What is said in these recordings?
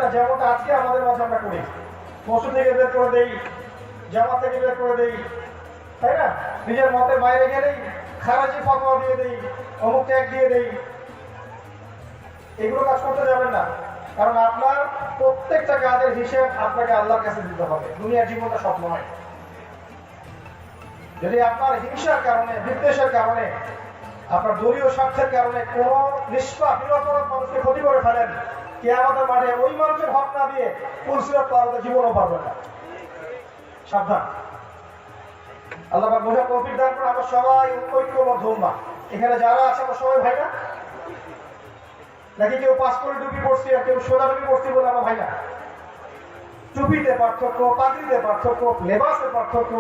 না, যেমনটা আজকে আমাদের মাঝে আমরা করি। মসজিদ থেকে বের করে দেই, জামাত থেকে বের করে দেই, তাই না? নিজের মতের বাইরে গেলেই খারাজি ফতোয়া দিয়ে দেই, অমুক ট্যাগ দিয়ে দেই। এগুলো কাজ করতে যাবেন না, কারণ আপনার প্রত্যেকটা কাজের হিসেব আপনাকে আল্লাহর কাছে দিতে হবে। দুনিয়ার জীবনটা স্বপ্ন নয়। যদি আপনার হিংসার কারণে, বিদ্বেষের কারণে, আপনার দলীয় স্বার্থের কারণে কোন নিষ্পাপ নিরপরাধ মানুষকে ক্ষতি করে ফেলেন, কিয়ামতের মাঠে ওই মানুষের হক না দিয়ে পুরস্কার পাওয়ার জীবনও পারবেন না। সাবধান। আল্লাহ পাক বোঝার তৌফিক দান করে। আমরা সবাই ঐক্যবদ্ধ উম্মাহ। এখানে যারা আছে আমরা সবাই ভাই না? নাকি কেউ পাস করে টুপি পড়ছি আর কেউ সোজা টুপি পড়ছি বলে আমরা ভাই না? টুপিতে পার্থক্য, পাগড়িতে পার্থক্য, লেবাসের পার্থক্য,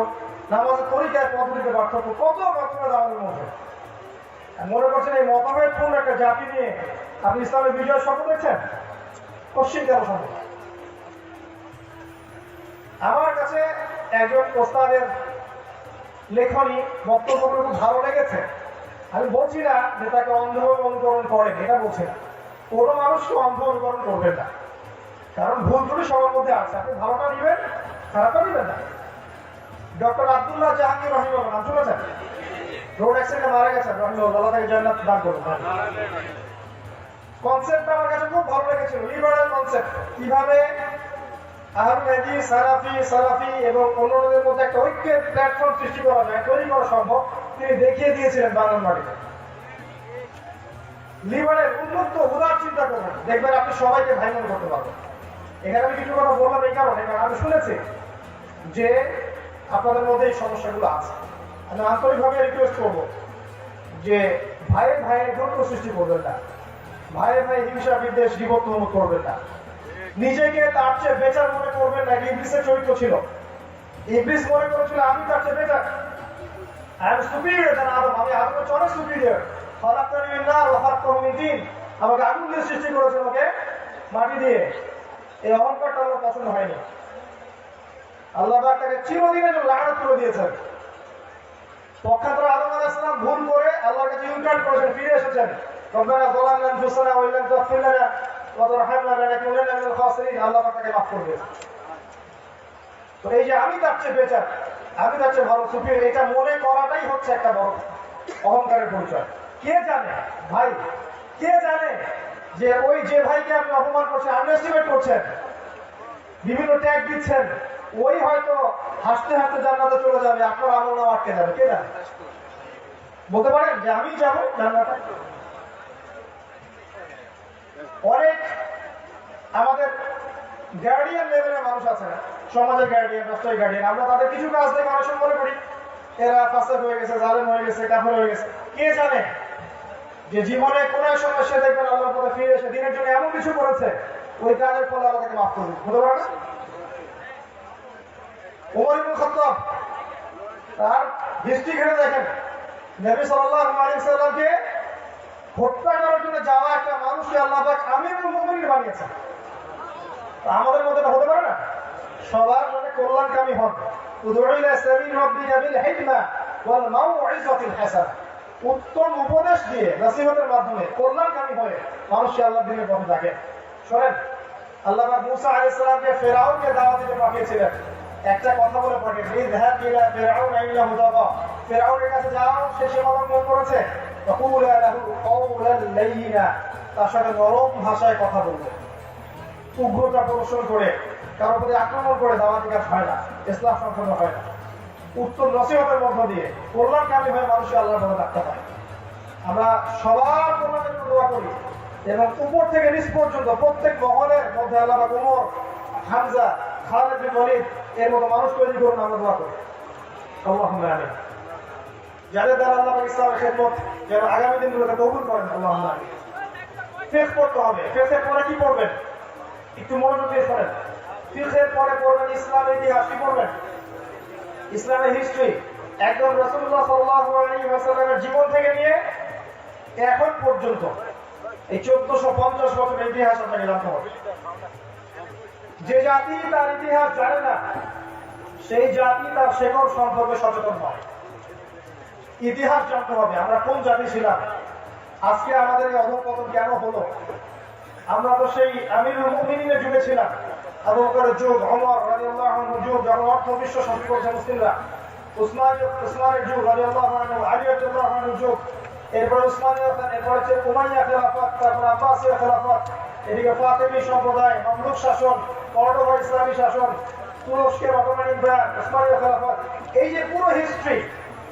নামাজের তরিকায় পদ্ধতিতে পার্থক্য, কত পার্থক্য আমাদের মধ্যে। মনে করছেন এই মতভেদপূর্ণ একটা জাতি নিয়ে আপনি ইসলামের বিজয় স্বপ্ন দেখছেন? পশ্চিম কেন সম্ভব? আমার কাছে একজন ওস্তাদের লেখনী বক্তব্যগুলো খুব ভালো লেগেছে। আমি বলছি না যে তাকে অন্ধভাবে অনুকরণ করেন, এটা বলছি না। কোনো মানুষকে অন্ধ অনুকরণ করবেন না, কারণ ভুল ত্রুটি সবার মধ্যে আছে। আপনি ভালোটা নিবেন, খারাপটা নিবেন না। ডক্টর আব্দুল্লাহ জাহাঙ্গীর রহিমাহুল্লাহ নাম শুনেছেন? রোড অ্যাক্সিডেন্টে মারা গেছেন রহিমাহুল্লাহ, আল্লাহ তাকে জান্নাত দান করুন। কনসেপ্টটা আমার কাছে খুব ভালো লেগেছিল, লিবারাল কনসেপ্ট। কিভাবে আহলুল হাদিস, সালাফি এবং অন্যদের মধ্যে একটা ঐক্যের প্ল্যাটফর্ম সৃষ্টি করা যায়, তৈরি করা সম্ভব, তিনি দেখিয়ে দিয়েছিলেন বাংলার মাটিতে। লিবারেল, উন্মুক্ত, উদার চিন্তা করবেন, দেখবেন আপনি সবাইকে ভাই মনে করতে পারবেন। এখানে আমি কিছু কথা বললাম এই কারণে, কারণ আমি শুনেছি যে আপনাদের মধ্যে এই সমস্যাগুলো আছে। আমি আন্তরিকভাবে রিকোয়েস্ট করবো যে ভাইয়ের ভাইয়ের দ্বন্দ্ব সৃষ্টি করবেন না, ভাইয়ের ভাই হিংসা বিদ্বেষ বিভক্ত করবেন না, নিজেকে তার চেয়ে বেচার মনে করবেন না। ইবলিসের চরিত্র ছিল, ইবলিস মনে করেছিল আমি তার চেয়ে better, I am superior than Adam, আমি আদমের চেয়ে অনেক সুপিরিয়র। খলাকতানি মিন নার ওয়া খালাকতাহু মিন তিন, আমাকে আগুন দিয়ে সৃষ্টি করেছেন, ওকে মাটি দিয়ে। এই অহংকারটা আল্লাহর পছন্দ হয়নি। আল্লাহ পাক তাকে চিরদিনের জন্য লানত করে দিয়েছেন। পক্ষান্তরে আদম আলাইহিস সালাম ভুল করে আল্লাহর কাছে ইনকার করেছেন, ফিরে এসেছেন। রব্বানা যালামনা আনফুসানা ওয়া ইল্লাম তাগফির লানা ওয়া তারহামনা লানাকুনান্না মিনাল খাসিরিন, আল্লাহ পাক তাকে মাফ করে দিয়েছেন। তো এই যে আমি তার চেয়ে বেটার, আমি তার চেয়ে ভালো, সুপিরিয়র, এটা মনে করাটাই হচ্ছে একটা বড় অহংকারের পরিচয়। কে জানে ভাই, কে জানে যে ওই যে ভাইকে আপনি অপমান করছেন, আন্ডারএস্টিমেট করছেন, বিভিন্ন ট্যাগ দিচ্ছেন, ওই হয়তো হাসতে হাসতে জান্নাতে চলে যাবে, আপনার আমল নাম আটকে যাবে। কে জানে? বলতে পারেন যে আমি যাবো জান্নাতে? অনেক আমাদের গার্ডিয়ান লেভেলের মানুষ আছে না, সমাজের গার্ডিয়ান, রাষ্ট্রের গার্ডিয়ান, আমরা তাদের কিছু কাজ দেখে মানুষ মনে করি এরা ফাসিক হয়ে গেছে, জালেম হয়ে গেছে, কাফের হয়ে গেছে। কে জানে যে জীবনে কোন এক সময় সে দেখবেন আল্লাহর পথে ফিরে এসে দিনের জন্য এমন কিছু করেছে, ওই কাজের ফলে আল্লাহ তাকে মাফ করবে। হতে পারে না? ওমর ইবনে খাত্তাব, তার হিস্ট্রি ঘেটে দেখেন, নবী সাল্লাল্লাহু আলাইহি ওয়াসাল্লামকে হত্যা করার জন্য যাওয়া একটা মানুষকে আল্লাহ পাক আমিরুল মুমিনিন বানিয়েছেন। আমাদের মধ্যে হতে পারে না? সবার মনে কল্যাণকামী হন। উদউ ইলা সাবিল রাব্বিকা বিল হিকমা ওয়াল মাউইযাতিল হাসানা, উত্তম উপদেশ দিয়ে নসিহতের মাধ্যমে কল্যাণকামী হয়ে মানুষকে আল্লাহর দ্বীনের পথে ডাকে। শোনেন, আল্লাহ পাক মুসা আলাইহিস সালামকে ফিরআউনকে দাওয়াত দিতে পাঠিয়েছিলেন, একটা কথা বলে পাঠিয়েছিলেন, ইযহাব ইলা ফিরআউনা ইন্নাহু তাগা, ফিরআউনের কাছে যাও, সে সীমালঙ্ঘন করেছে। ফাকুলা লাহু কাওলান লাইয়িনা, তার সাথে নরম ভাষায় কথা বলবে। উগ্রতা প্রদর্শন করে, কারোর প্রতি আক্রমণ করে দাওয়াতি কাজ হয় না, ইসলাম সম্পন্ন হয় না। উত্তম নসিহতের মধ্য দিয়ে কল্যাণকামী হয়ে মানুষকে আল্লাহর পথে ডাকতে হয়। আমরা সবার কল্যাণের জন্য দোয়া করি, এবং উপর থেকে নিচ পর্যন্ত প্রত্যেক মহলের মধ্যে আল্লাহ পাক ওমর, হামজা, খালিদ বিন ওয়ালিদ এর মতো মানুষ তৈরি করুন, আমরা দোয়া করি। আল্লাহুম্মা আমিন। যাদের দ্বারা আল্লাহ পাক ইসলামের খেদমত যেন আগামী দিনগুলোতে কবুল করেন, আল্লাহুম্মা আমিন। ফিকহ পড়তে হবে। ফিকহের পরে কি পড়বেন? একটু মনোযোগ দিয়ে শোনেন। ফিকহের পরে পড়বেন ইসলামের ইতিহাস। কি পড়বেন? ইসলামের হিস্ট্রি, একদম রাসূলুল্লাহ সাল্লাল্লাহু আলাইহি ওয়াসাল্লামের জীবন থেকে নিয়ে এখন পর্যন্ত এই 1450 বছরের ইতিহাস আপনাকে জানতে হবে। যে জাতি তার ইতিহাস জানে না, সেই জাতি তার শেকড় সম্পর্কে সচেতন হয়। ইতিহাস জানতে হবে, আমরা কোন জাতি ছিলাম, আজকে আমাদের এই অধঃপতন কেন হলো, আমরা তো সেই আমিরুল মুমিনিনের যুগে ছিলাম, আবু বকরের যুগ, ওমর রাদিয়াল্লাহু আনহুর যুগ, যখন অর্থ বিশ্ব শাসন করছে মুসলিমরা, উসমানের যুগ রাদিয়াল্লাহু আনহু, আলী রাদিয়াল্লাহু আনহুর যুগ, এরপরে উসমানীয়, এরপরে হচ্ছে উমাইয়া খেলাফত, তারপর আব্বাসীয় খেলাফত, এদিকে ফাতেমি সম্প্রদায়, মামলুক শাসন, কর্ডোবা ইসলামী শাসন, তুরস্কের অটোমান এম্পায়ার, উসমানীয় খেলাফত। এই যে পুরো হিস্ট্রি,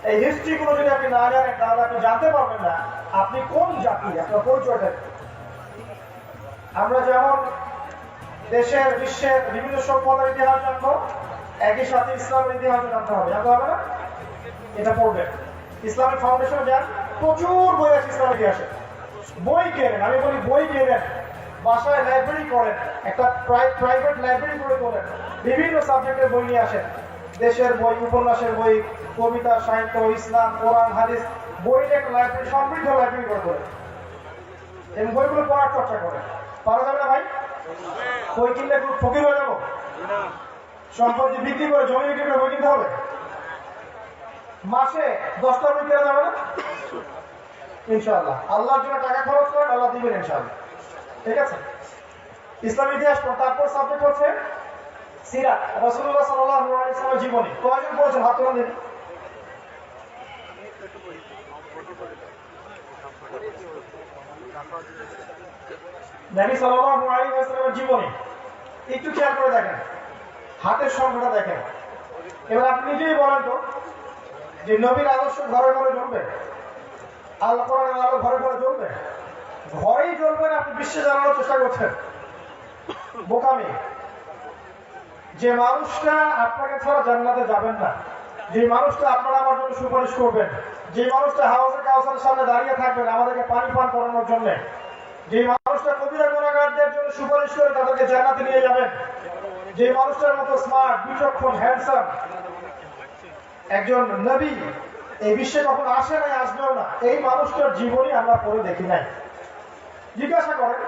এই হিস্ট্রিগুলো যদি আপনি না জানেন তাহলে আপনি জানতে পারবেন না আপনি কোন জাতি, আপনার পরিচয়টা। আমরা যেমন দেশের, বিশ্বের বিভিন্ন সভ্যতার ইতিহাস জানবো, একই সাথে ইসলামের ইতিহাস জানতে হবে। জানতে হবে না? এটা পড়বেন। ইসলামিক ফাউন্ডেশনে যান, প্রচুর বই আছে ইসলামের ইতিহাসে। বই কেনেন, আমি বলি বই কেনেন, বাসায় লাইব্রেরি করেন, একটা প্রাইভেট লাইব্রেরি করে তোলেন, বিভিন্ন সাবজেক্টের বই নিয়ে আসেন, দেশের বই, উপন্যাসের বই, কবিতা, সাহিত্য, ইসলাম, কোরআন, হাদিস, বইটা একটা লাইব্রেরি, সমৃদ্ধ লাইব্রেরি করে তোলেন এবং বইগুলো পড়ার চর্চা করেন। পারা যাবে না ভাই? বই কিনলে খুব ফকির হয়ে যাবো? সম্পত্তি বিক্রি করে, জমি বিক্রি করে বই কিনতে হবে? মাসে 10টা বই কেনা যাবে না? ইনশাআল্লাহ আল্লাহর জন্য টাকা খরচ করেন, আল্লাহ দিবেন ইনশাআল্লাহ। ঠিক আছে? ইসলামের ইতিহাস। তারপর সাবজেক্ট হচ্ছে সিরাত, রাসূলুল্লাহ সাল্লাল্লাহু আলাইহি ওয়াসাল্লামের জীবনী। কয়জন পড়েছেন হাত তুলে দিন। নবী সাল্লাল্লাহু আলাইহি ওয়াসাল্লামের জীবনী একটু খেয়াল করে দেখেন, হাতের সংখ্যাটা দেখেন। এবার আপনি নিজেই বলেন তো যে নবীর আদর্শ ঘরে ঘরে জ্বলবে, আল্লাহ কোরআনের আলো ঘরে ঘরে জ্বলবে? ঘরেই জ্বলবে না, আপনি বিশ্বে জানানোর চেষ্টা করছেন। বোকামি। যে মানুষটা আপনাকে ছাড়া জান্নাতে যাবেন না, যে মানুষটা আপনারা আমার জন্য সুপারিশ করবেন, যে মানুষটা হাউজে কাউসারের সামনে দাঁড়িয়ে থাকবেন আমাদেরকে পানি পান করানোর জন্য, যে মানুষটা কবিরা গুনাহগারদের জন্য সুপারিশ করে তাদেরকে জান্নাতে নিয়ে যাবেন, যে মানুষটার মতো স্মার্ট, বিচক্ষণ, হ্যান্ডসাম একজন নবী এই বিশ্বে কখনো আসে নাই, আসবেও না, এই মানুষটার জীবনী আমরা পড়ে দেখি নাই। জিজ্ঞাসা করেন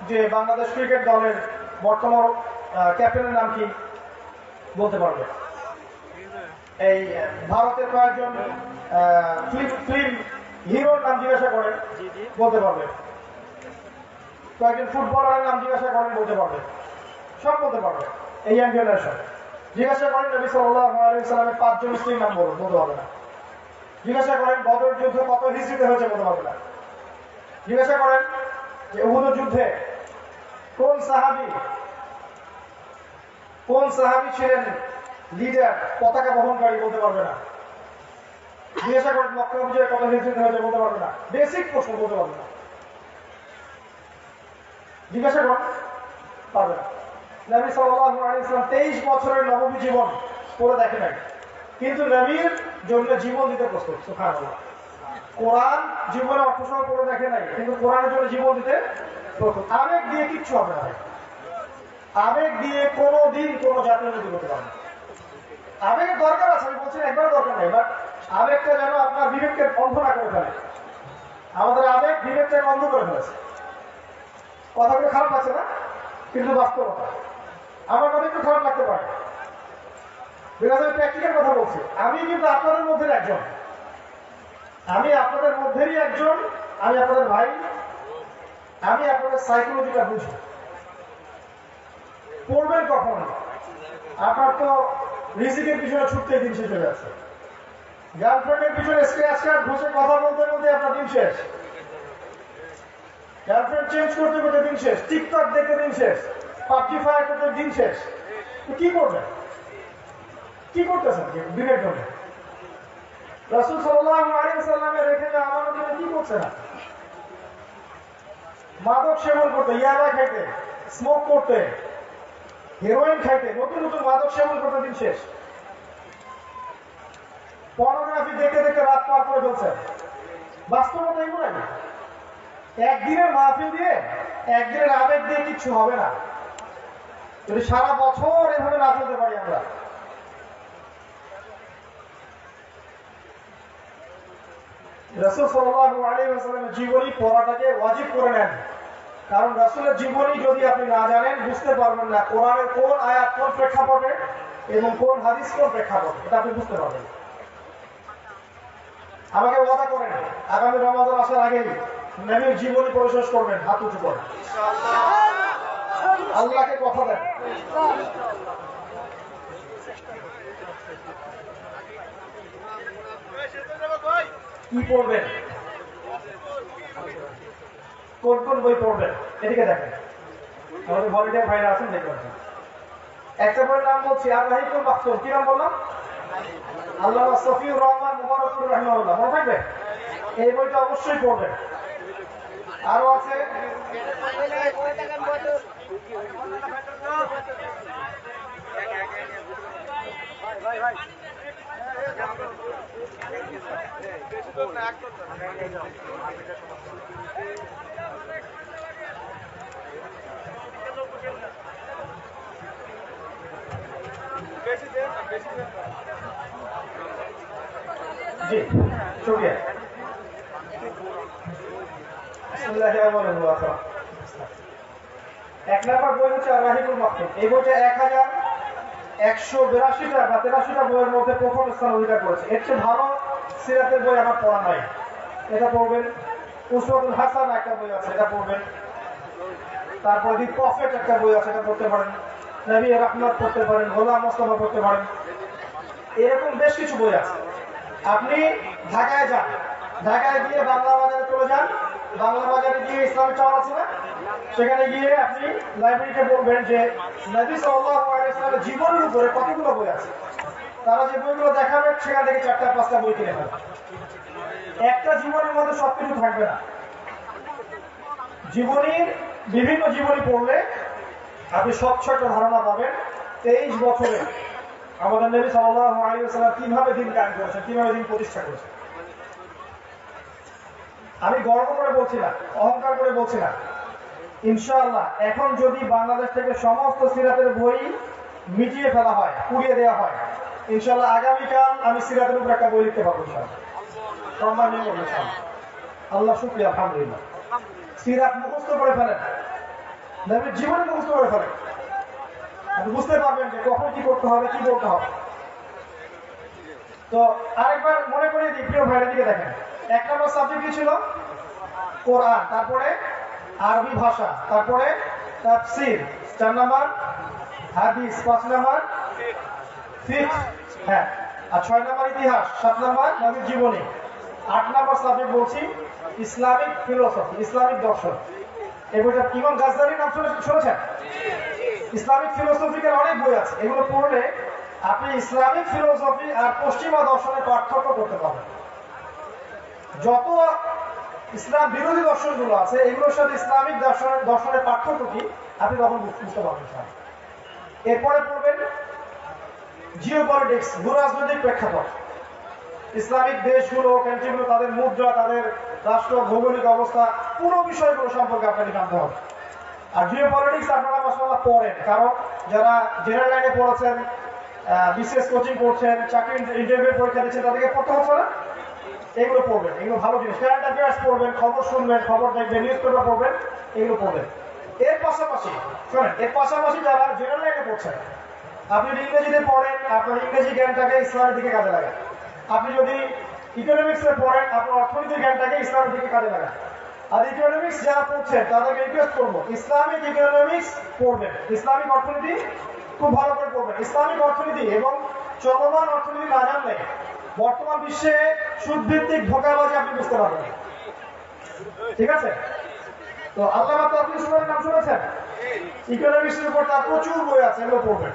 যে বাংলাদেশ ক্রিকেট দলের বর্তমান ক্যাপ্টেনের নাম কি, বলতে পারবে। এই ভারতের কয়েকজন ফিল্ম হিরোর নাম জিজ্ঞাসা করেন, বলতে পারবে। কয়েকজন ফুটবলারের নাম জিজ্ঞাসা করেন, বলতে পারবে। সব বলতে পারবে। এই ইয়াং জেনারেশন। জিজ্ঞাসা করেন নবী সাল্লাল্লাহু আলাইহি ওয়াসাল্লামের 5 জন স্ত্রীর নাম বলুন, বলতে পারবে না। জিজ্ঞাসা করেন বদর যুদ্ধ কত হিজরিতে হয়েছে, বলতে পারবে না। জিজ্ঞাসা করেন যে উহুদ যুদ্ধে কোন সাহাবী ছিলেন লিডার, পতাকা বহনকারী, বলতে পারবে না। জিজ্ঞাসা করেন মক্কা বিজয় কত হিজরিতে হয়েছে, বলতে পারবে না। বেসিক প্রশ্ন, বলতে পারবে না। জিজ্ঞাসা করেন, পারবে না। নবী সাল্লাল্লাহু আলাইহি ওয়াসাল্লাম 23 বছরের নববী জীবন পড়ে দেখে নাই, কিন্তু নবীর জন্য জীবন দিতে প্রস্তুত। সুবহানাল্লাহ। কোরআন জীবনে অর্থসহ পড়ে দেখে নাই, কিন্তু কোরআনের জন্য জীবন দিতে প্রস্তুত। আবেগ দিয়ে কিচ্ছু হবে না। আবেগ দিয়ে কোনোদিন কোনো জাতীয় উন্নতি করতে পারবে না। আবেগের দরকার আছে, আমি বলছি একবারও দরকার নেই, বাট আবেগটা যেন আপনার বিবেককে অন্ধ না করে ফেলে। আমাদের আবেগ বিবেকটাকে অন্ধ করে ফেলেছে। কথাগুলো খারাপ লাগছে না, কিন্তু বাস্তবতা। আমার কথা একটু খারাপ লাগতে পারে, বিকজ আমি প্র্যাকটিক্যাল কথা বলছি। আমি কিন্তু আপনাদের মধ্যে একজন, আমি আপনাদের মধ্যেই একজন, আমি আপনাদের ভাই, আমি আপনাদের সাইকোলজিটা বুঝি। পড়বেন কখন? আপনার তো রিজিকের পিছনে ছুটতে দিন শেষ হয়ে যাচ্ছে, গার্লফ্রেন্ডের পিছনে স্ক্র্যাচ কার্ড ঘষে কথা বলতে বলতে আপনার দিন শেষ, গার্লফ্রেন্ড চেঞ্জ করতে করতে দিন শেষ, টিকটক দেখতে দিন শেষ, পাবজি ফায়ার করতে দিন শেষ। তো কি করবেন? কি করতেছেন দিনের জন্য? রাসূল সাল্লাল্লাহু আলাইহি ওয়াসাল্লামের রেখে যাওয়া আমাদের জন্য কি করছে না? মাদক সেবন করতে, ইয়াবা খাইতে, স্মোক করতে, হেরোইন খাইতে, নতুন নতুন মাদক সেবন করতে দিন শেষ। পর্নোগ্রাফি দেখতে দেখতে রাত পার করে ফেলছে। বাস্তবতা এগুলো না। একদিনের মাহফিল দিয়ে, একদিনের আবেগ দিয়ে কিচ্ছু হবে না, যদি সারা বছর এভাবে না চলতে পারি আমরা। রাসূল সাল্লাল্লাহু আলাইহি ওয়াসাল্লামের জীবনী পড়াটাকে ওয়াজিব করে নেন, কারণ রাসূলের জীবনী যদি আপনি না জানেন বুঝতে পারবেন না কোরআনের কোন আয়াত কোন প্রেক্ষাপটে এবং কোন হাদিস কোন প্রেক্ষাপটে, এটা আপনি বুঝতে পারবেন। আমাকে ওয়াদা করেন আগামী রমজান আসার আগেই নবীর জীবনী পরিশেষ করবেন, হাত উঁচু করে আল্লাহকে কথা দেন। কি পড়বেন, কোন কোন বই পড়বেন এদিকে দেখেন, আমাদের ভলেন্টিয়ার ভাইরা আছেন দেখবেন। একটা বইয়ের নাম বলছি আর রাহিকুল মাকতুম, কি নাম বললাম? আল্লামা সফিউর রহমান মুবারকপুর রাহিমাহুল্লাহ, মনে থাকবে? এই বইটা অবশ্যই পড়বেন। আরো আছে জি শুক্রিয়া। এক নম্বর বই হচ্ছে আর রাহিকুল মাকতুম। এই বইটা 1182টা বা 83টা বইয়ের মধ্যে প্রথম স্থান অধিকার করেছে। এর চেয়ে ভালো সিরাতের বই আমার পড়া নাই, এটা পড়বেন। উসওয়াতুল হাসানা একটা বই আছে, এটা পড়বেন। তারপর দি প্রফেট একটা বই আছে, এটা পড়তে পারেন। নবী রাহমাত পড়তে পারেন, গোলাম মোস্তফা পড়তে পারেন। এরকম বেশ কিছু বই আছে। আপনি ঢাকায় যান, ঢাকায় গিয়ে বাংলা বাজারে চলে যান, বাংলা বাজারে গিয়ে ইসলামী টাওয়ার আছে না, সেখানে গিয়ে আপনি লাইব্রেরিতে বলবেন যে নবী সাল্লাল্লাহু আলাইহি ওয়াসাল্লামের জীবনের উপরে কতগুলো বই আছে। তারা যে বইগুলো দেখাবে সেখান থেকে 4টা-5টা বই কিনে নেবেন। একটা জীবনের মধ্যে সবকিছু থাকবে না। জীবনীর বিভিন্ন জীবনী পড়লে আপনি স্বচ্ছ একটা ধারণা পাবেন 23 বছরে আমাদের নবী সাল্লাল্লাহু আলাইহি ওয়াসাল্লাম কিভাবে দিন কায়েম করেছেন, কিভাবে দিন প্রতিষ্ঠা করেছেন। আমি গর্ব করে বলছি না, অহংকার করে বলছি না। ইনশাআল্লাহ এখন যদি বাংলাদেশ থেকে সমস্ত সিরাতের বই মিটিয়ে ফেলা হয়, পুড়িয়ে দেওয়া হয়, ইনশাআল্লাহ আগামীকাল আমি সিরাতের উপর একটা বই লিখতে পারবো ইনশাআল্লাহ। সম্মানীয় অনুষ্ঠান, আল্লাহ শুকরিয়া, আলহামদুলিল্লাহ। সিরাত মুখস্থ করে ফেলেন, নবীর জীবনে মুখস্থ করে ফেলেন, আপনি বুঝতে পারবেন যে কখন কি করতে হবে, কি বলতে হবে। তো আরেকবার মনে করে দিই, প্রিয় ভাইয়ের দিকে দেখেন। 1 নম্বর সাবজেক্ট কি ছিল? কোরআন, তারপরে আরবি ভাষা, তারপরে তাফসীর, 4 নম্বর হাদিস, 5 নম্বর ফিকহ, হ্যাঁ, আর 6 নম্বর ইতিহাস, 7 নম্বর নবীর জীবনী, 8 নম্বর সাবজেক্ট বলছি ইসলামিক ফিলোসফি, ইসলামিক দর্শন। এই বইটা ইমাম গাজদালির নাম শুনেছেন? ইসলামিক ফিলোসফির অনেক বই আছে, এগুলো পড়লে আপনি ইসলামিক ফিলোসফি আর পশ্চিমা দর্শনের পার্থক্য করতে পারবেন। যত ইসলাম বিরোধী দর্শনগুলো আছে এগুলোর সাথে ইসলামিক দর্শনের পার্থক্য কি আপনি তখন বুঝতে পারবেন। এরপরে পড়বেন জিওপলিটিক্স, ভূরাজনৈতিক প্রেক্ষাপট। ইসলামিক দেশগুলো, কান্ট্রিগুলো, তাদের মুদ্রা, তাদের রাষ্ট্র, ভৌগোলিক অবস্থা, পুরো বিষয়গুলো সম্পর্কে আপনাকে জানতে হবে। আর জিওপলিটিক্স আপনারা মাশাআল্লাহ পড়েন, কারণ যারা জেনারেল লাইনে পড়েছেন, বিশেষ কোচিং করছেন, চাকরি ইন্টারভিউ পরীক্ষা দিচ্ছেন, তাদেরকে পড়তে হচ্ছে না, এগুলো পড়বেন। এগুলো ভালো জিনিস। কারেন্ট অ্যাফেয়ার্স পড়বেন, খবর শুনবেন, খবর দেখবেন, নিউজ পেপার পড়বেন, এগুলো পড়বেন। এর পাশাপাশি শোনেন, এর পাশাপাশি যারা জেনারেল লাইনে পড়ছেন, আপনি যদি ইংরেজিতে পড়েন, আপনার ইংরেজি জ্ঞানটাকে ইসলামের দিকে কাজে লাগান। আপনি যদি ইকোনমিক্সে পড়েন, আপনার অর্থনৈতিক জ্ঞানটাকে ইসলামের দিকে কাজে লাগান। আর ইকোনমিক্স যারা পড়ছেন তাদেরকে রিকোয়েস্ট করবো ইসলামিক ইকোনমিক্স পড়বেন, ইসলামিক অর্থনীতি খুব ভালো করে পড়বেন। ইসলামিক অর্থনীতি এবং চলমান অর্থনীতি না জানলে বর্তমান বিশ্বে সুদভিত্তিক ধোঁকাবাজি আপনি বুঝতে পারবেন। ঠিক আছে? তো আল্লামা তাকওয়ি সুবহানের নাম শুনেছেন? ইকোনমিক্সের উপর তার প্রচুর বই আছে, এগুলো পড়বেন।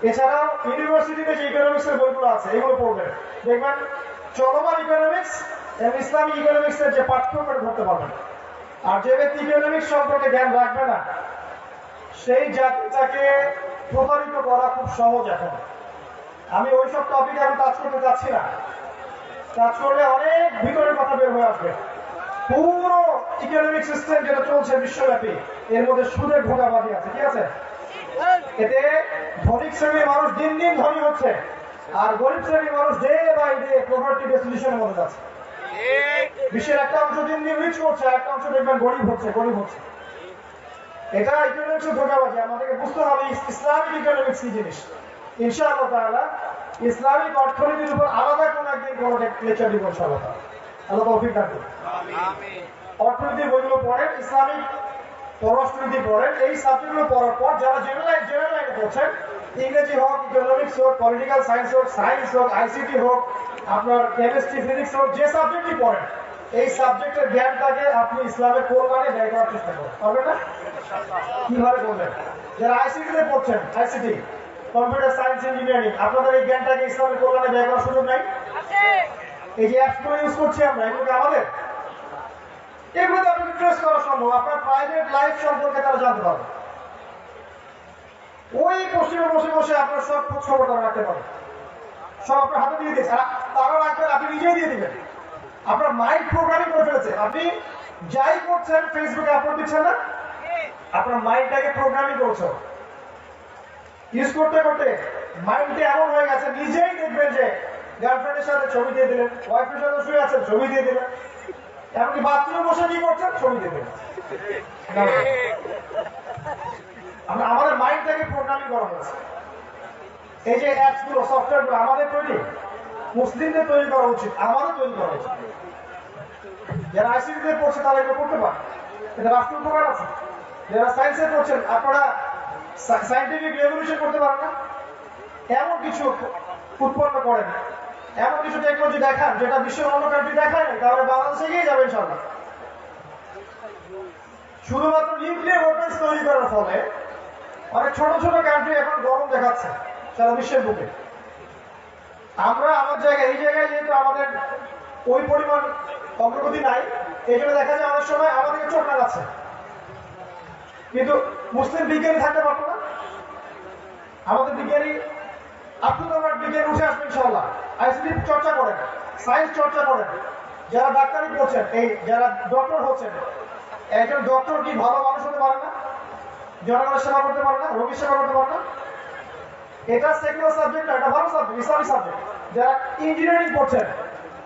এছাড়াও ইউনিভার্সিটিতে যে ইকোনমিক্সের বইগুলো আছে এগুলো পড়বেন। দেখবেন চলমান ইকোনমিক্স এবং ইসলামিক ইকোনমিক্সের যে পার্থক্যটা ধরতে পারবেন। আর যে ব্যক্তি ইকোনমিক্স সম্পর্কে জ্ঞান রাখবে না, সেই জাতিটাকে প্রতারিত করা খুব সহজ। এখন আমি ওইসব টপিকে আমি টাচ করতে চাচ্ছি না, টাচ করলে অনেক ভিতরের কথা বের হয়ে আসবে। পুরো ইকোনমিক সিস্টেম যেটা চলছে বিশ্বব্যাপী, এর মধ্যে সুদের ধোঁকাবাজি আছে। ঠিক আছে? এতে ধনিক শ্রেণীর মানুষ দিন দিন ধনী হচ্ছে, আর গরিব শ্রেণীর মানুষ ডে বাই ডে পভার্টি ডেসলিউশনের মধ্যে যাচ্ছে। বিশ্বের একটা অংশ দিন দিন রিচ করছে, একটা অংশ দেখবেন গরিব হচ্ছে। এটা ইকোনমিক্সের ধোঁকাবাজি। আমাদেরকে বুঝতে হবে ইসলামিক ইকোনমিক্স কি জিনিস। ইনশাআল্লাহ তাআলা ইসলামিক অর্থনীতির উপর আলাদা কোন একদিন কোন লেকচার দিব ইনশাআল্লাহ। আল্লাহ তৌফিক দান করুন। আমিন। অর্থনীতির বইগুলো পড়েন, ইসলামিক পররাষ্ট্রনীতি পড়েন, এই সাবজেক্টগুলো পড়ার পর যারা জেনারেল লাইনে পড়ছেন, ইংরেজি হোক, ইকোনমিক্স হোক, পলিটিক্যাল সায়েন্স হোক, আইসিটি হোক, আপনার কেমিস্ট্রি, ফিজিক্স হোক, যে সাবজেক্টই পড়েন, এই সাবজেক্টের জ্ঞানটাকে আপনি ইসলামের কল্যাণে ব্যয় করার চেষ্টা করুন। পারবেন না? কিভাবে করবেন? যারা আইসিটিতে পড়ছেন, আইসিটি, কম্পিউটার সায়েন্স ইঞ্জিনিয়ারিং, আপনাদের এই জ্ঞানটাকে ইসলামের কল্যাণে ব্যয় করার সুযোগ নাই? এই যে অ্যাপসগুলো ইউজ করছি আমরা, এগুলো আমাদের, এগুলোতে আপনাকে ট্রেস করা সম্ভব, আপনার প্রাইভেট লাইফ সম্পর্কে তারা জানতে পারবে। ওই পশ্চিমে বসে বসে আপনার সব খোঁজ খবর তারা রাখতে পারে, সব আপনার হাতে দিয়ে দিয়েছে। তারা রাখবেন, আপনি নিজেই দিয়ে দিবেন। আপনার মাইন্ড প্রোগ্রামিং করে ফেলেছে। আপনি যাই করছেন, ফেসবুকে আপলোড দিচ্ছেন না, আপনার মাইন্ডটাকে প্রোগ্রামিং করছো। ইউজ করতে করতে মাইন্ডটা এমন হয়ে গেছে, নিজেই দেখবেন যে গার্লফ্রেন্ডের সাথে ছবি দিয়ে দিলেন, ওয়াইফের সাথে শুয়ে আছেন, ছবি দিয়ে দিলেন, এমনকি বাথরুমে বসে কি করছেন, ছবি দিয়ে দিলেন। আমাদের মাইন্ডটাকে প্রোগ্রামিং করা হয়েছে। এই যে অ্যাপস গুলো, সফটওয়্যার গুলো আমাদের তৈরি, মুসলিমদের তৈরি করা উচিত, আমাদের তৈরি করা উচিত। যারা আইসিটিতে পড়ছে তারা এগুলো করতে পারে, এটা রাষ্ট্র উপকার আছে। যারা সায়েন্সে পড়ছেন, আপনারা সায়েন্টিফিক রেভলিউশন করতে পারেন না? এমন কিছু উৎপন্ন করেন, এমন কিছু টেকনোলজি দেখান যেটা বিশ্বের অন্য কান্ট্রি দেখায় না, তাহলে বাংলাদেশ এগিয়ে যাবে ইনশাআল্লাহ। শুধুমাত্র নিউক্লিয়ার ওয়েপন্স তৈরি করার ফলে অনেক ছোট ছোট কান্ট্রি এখন গরম দেখাচ্ছে সারা বিশ্বের বুকে। আমরা আমার জায়গায়, এই জায়গায় যেহেতু আমাদের ওই পরিমাণ অগ্রগতি নাই, এই জন্য দেখা যায় অনেক সময় আমাদেরকে চোখ লাগাচ্ছে। কিন্তু মুসলিম বিজ্ঞানী থাকতে পারতো না? আমাদের বিজ্ঞানী বিজ্ঞানী উঠে আসবে ইনশাআল্লাহ। আইসিটি চর্চা করেন, সায়েন্স চর্চা করেন, যারা ডাক্তারি করছেন, এই যারা ডক্টর হচ্ছেন, একজন ডক্টর কি ভালো মানুষ হতে পারে না? জনগণের সেবা করতে পারে না? রোগীর সেবা করতে পারে না? এটা সেকুলার সাবজেক্ট না, এটা ভালো সাবজেক্ট, ইসলামিক সাবজেক্ট। যারা ইঞ্জিনিয়ারিং করছেন,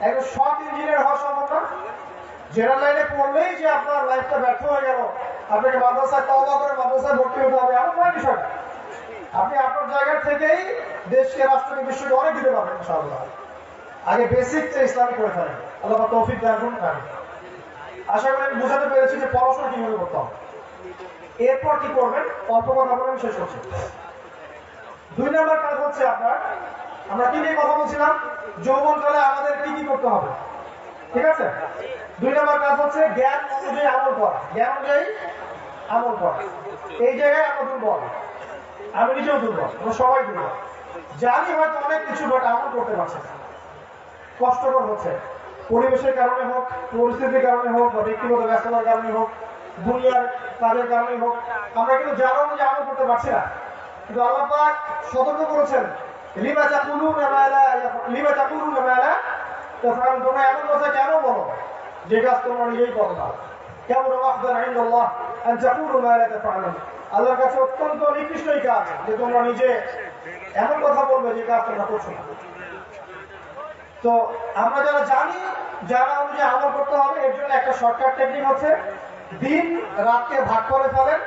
একজন সৎ ইঞ্জিনিয়ার হওয়া সম্ভব না? জেনারেল লাইনে পড়লেই যে আপনার লাইফটা ব্যর্থ হয়ে গেল, আপনাকে মাদ্রাসায় তওবা করে মাদ্রাসায় ভর্তি হতে হবে, এমন নয় বিষয়টা। আপনি আপনার জায়গা থেকেই দেশকে, রাষ্ট্রকে, বিশ্বকে অনেক দিতে পারবেন ইনশাআল্লাহ। আগে বেসিকটা ইসলামিক করে ফেলেন। আল্লাহ তৌফিক দান করুন। আশা করি আমি বুঝাতে পেরেছি যে পড়াশোনা কিভাবে করতে হবে। এরপর কি করবেন, অল্প কথা বলে আমি শেষ করছি। 2 নম্বর কাজ হচ্ছে আপনার, আমরা কি নিয়ে কথা বলছিলাম, যৌবনকালে আমাদের কি কি করতে হবে, ঠিক আছে? 2 নম্বর কাজ হচ্ছে জ্ঞান অনুযায়ী আমল করা, জ্ঞান অনুযায়ী আমল করা। এই জায়গায় আমরা দুর্বল, আমি নিজেও দুর্বল, আমরা সবাই দুর্বল। জানি হয়তো অনেক কিছু, বাট আমল করতে পারছে না, কষ্টকর হচ্ছে। পরিবেশের কারণে হোক, পরিস্থিতির কারণে হোক, বা ব্যক্তিগত ব্যস্ততার কারণে হোক, দুনিয়ার কাজের কারণে হোক, আমরা কিন্তু জানা অনুযায়ী আমল করতে পারছি না। কিন্তু আল্লাহ পাক সতর্ক করেছেন, লিমা তাকুলুনা মা লা তাফআলুন, তোমরা এমন কথা কেন বলো যে কাজ তোমরা নিজেই করো না। কেমন ওয়াহদান ইনদাল্লাহ আন তাকুলু মা লা তাফআলুন, আল্লাহর কাছে অত্যন্ত নিকৃষ্ট এই কাজ যে তোমরা নিজে এমন কথা বলবে যে কাজ তোমরা করছো না। তো আমরা যারা জানি, জানা অনুযায়ী আমল করতে হবে, এর জন্য একটা শর্টকাট টেকনিক হচ্ছে দিন রাতকে ভাগ করে ফেলেন,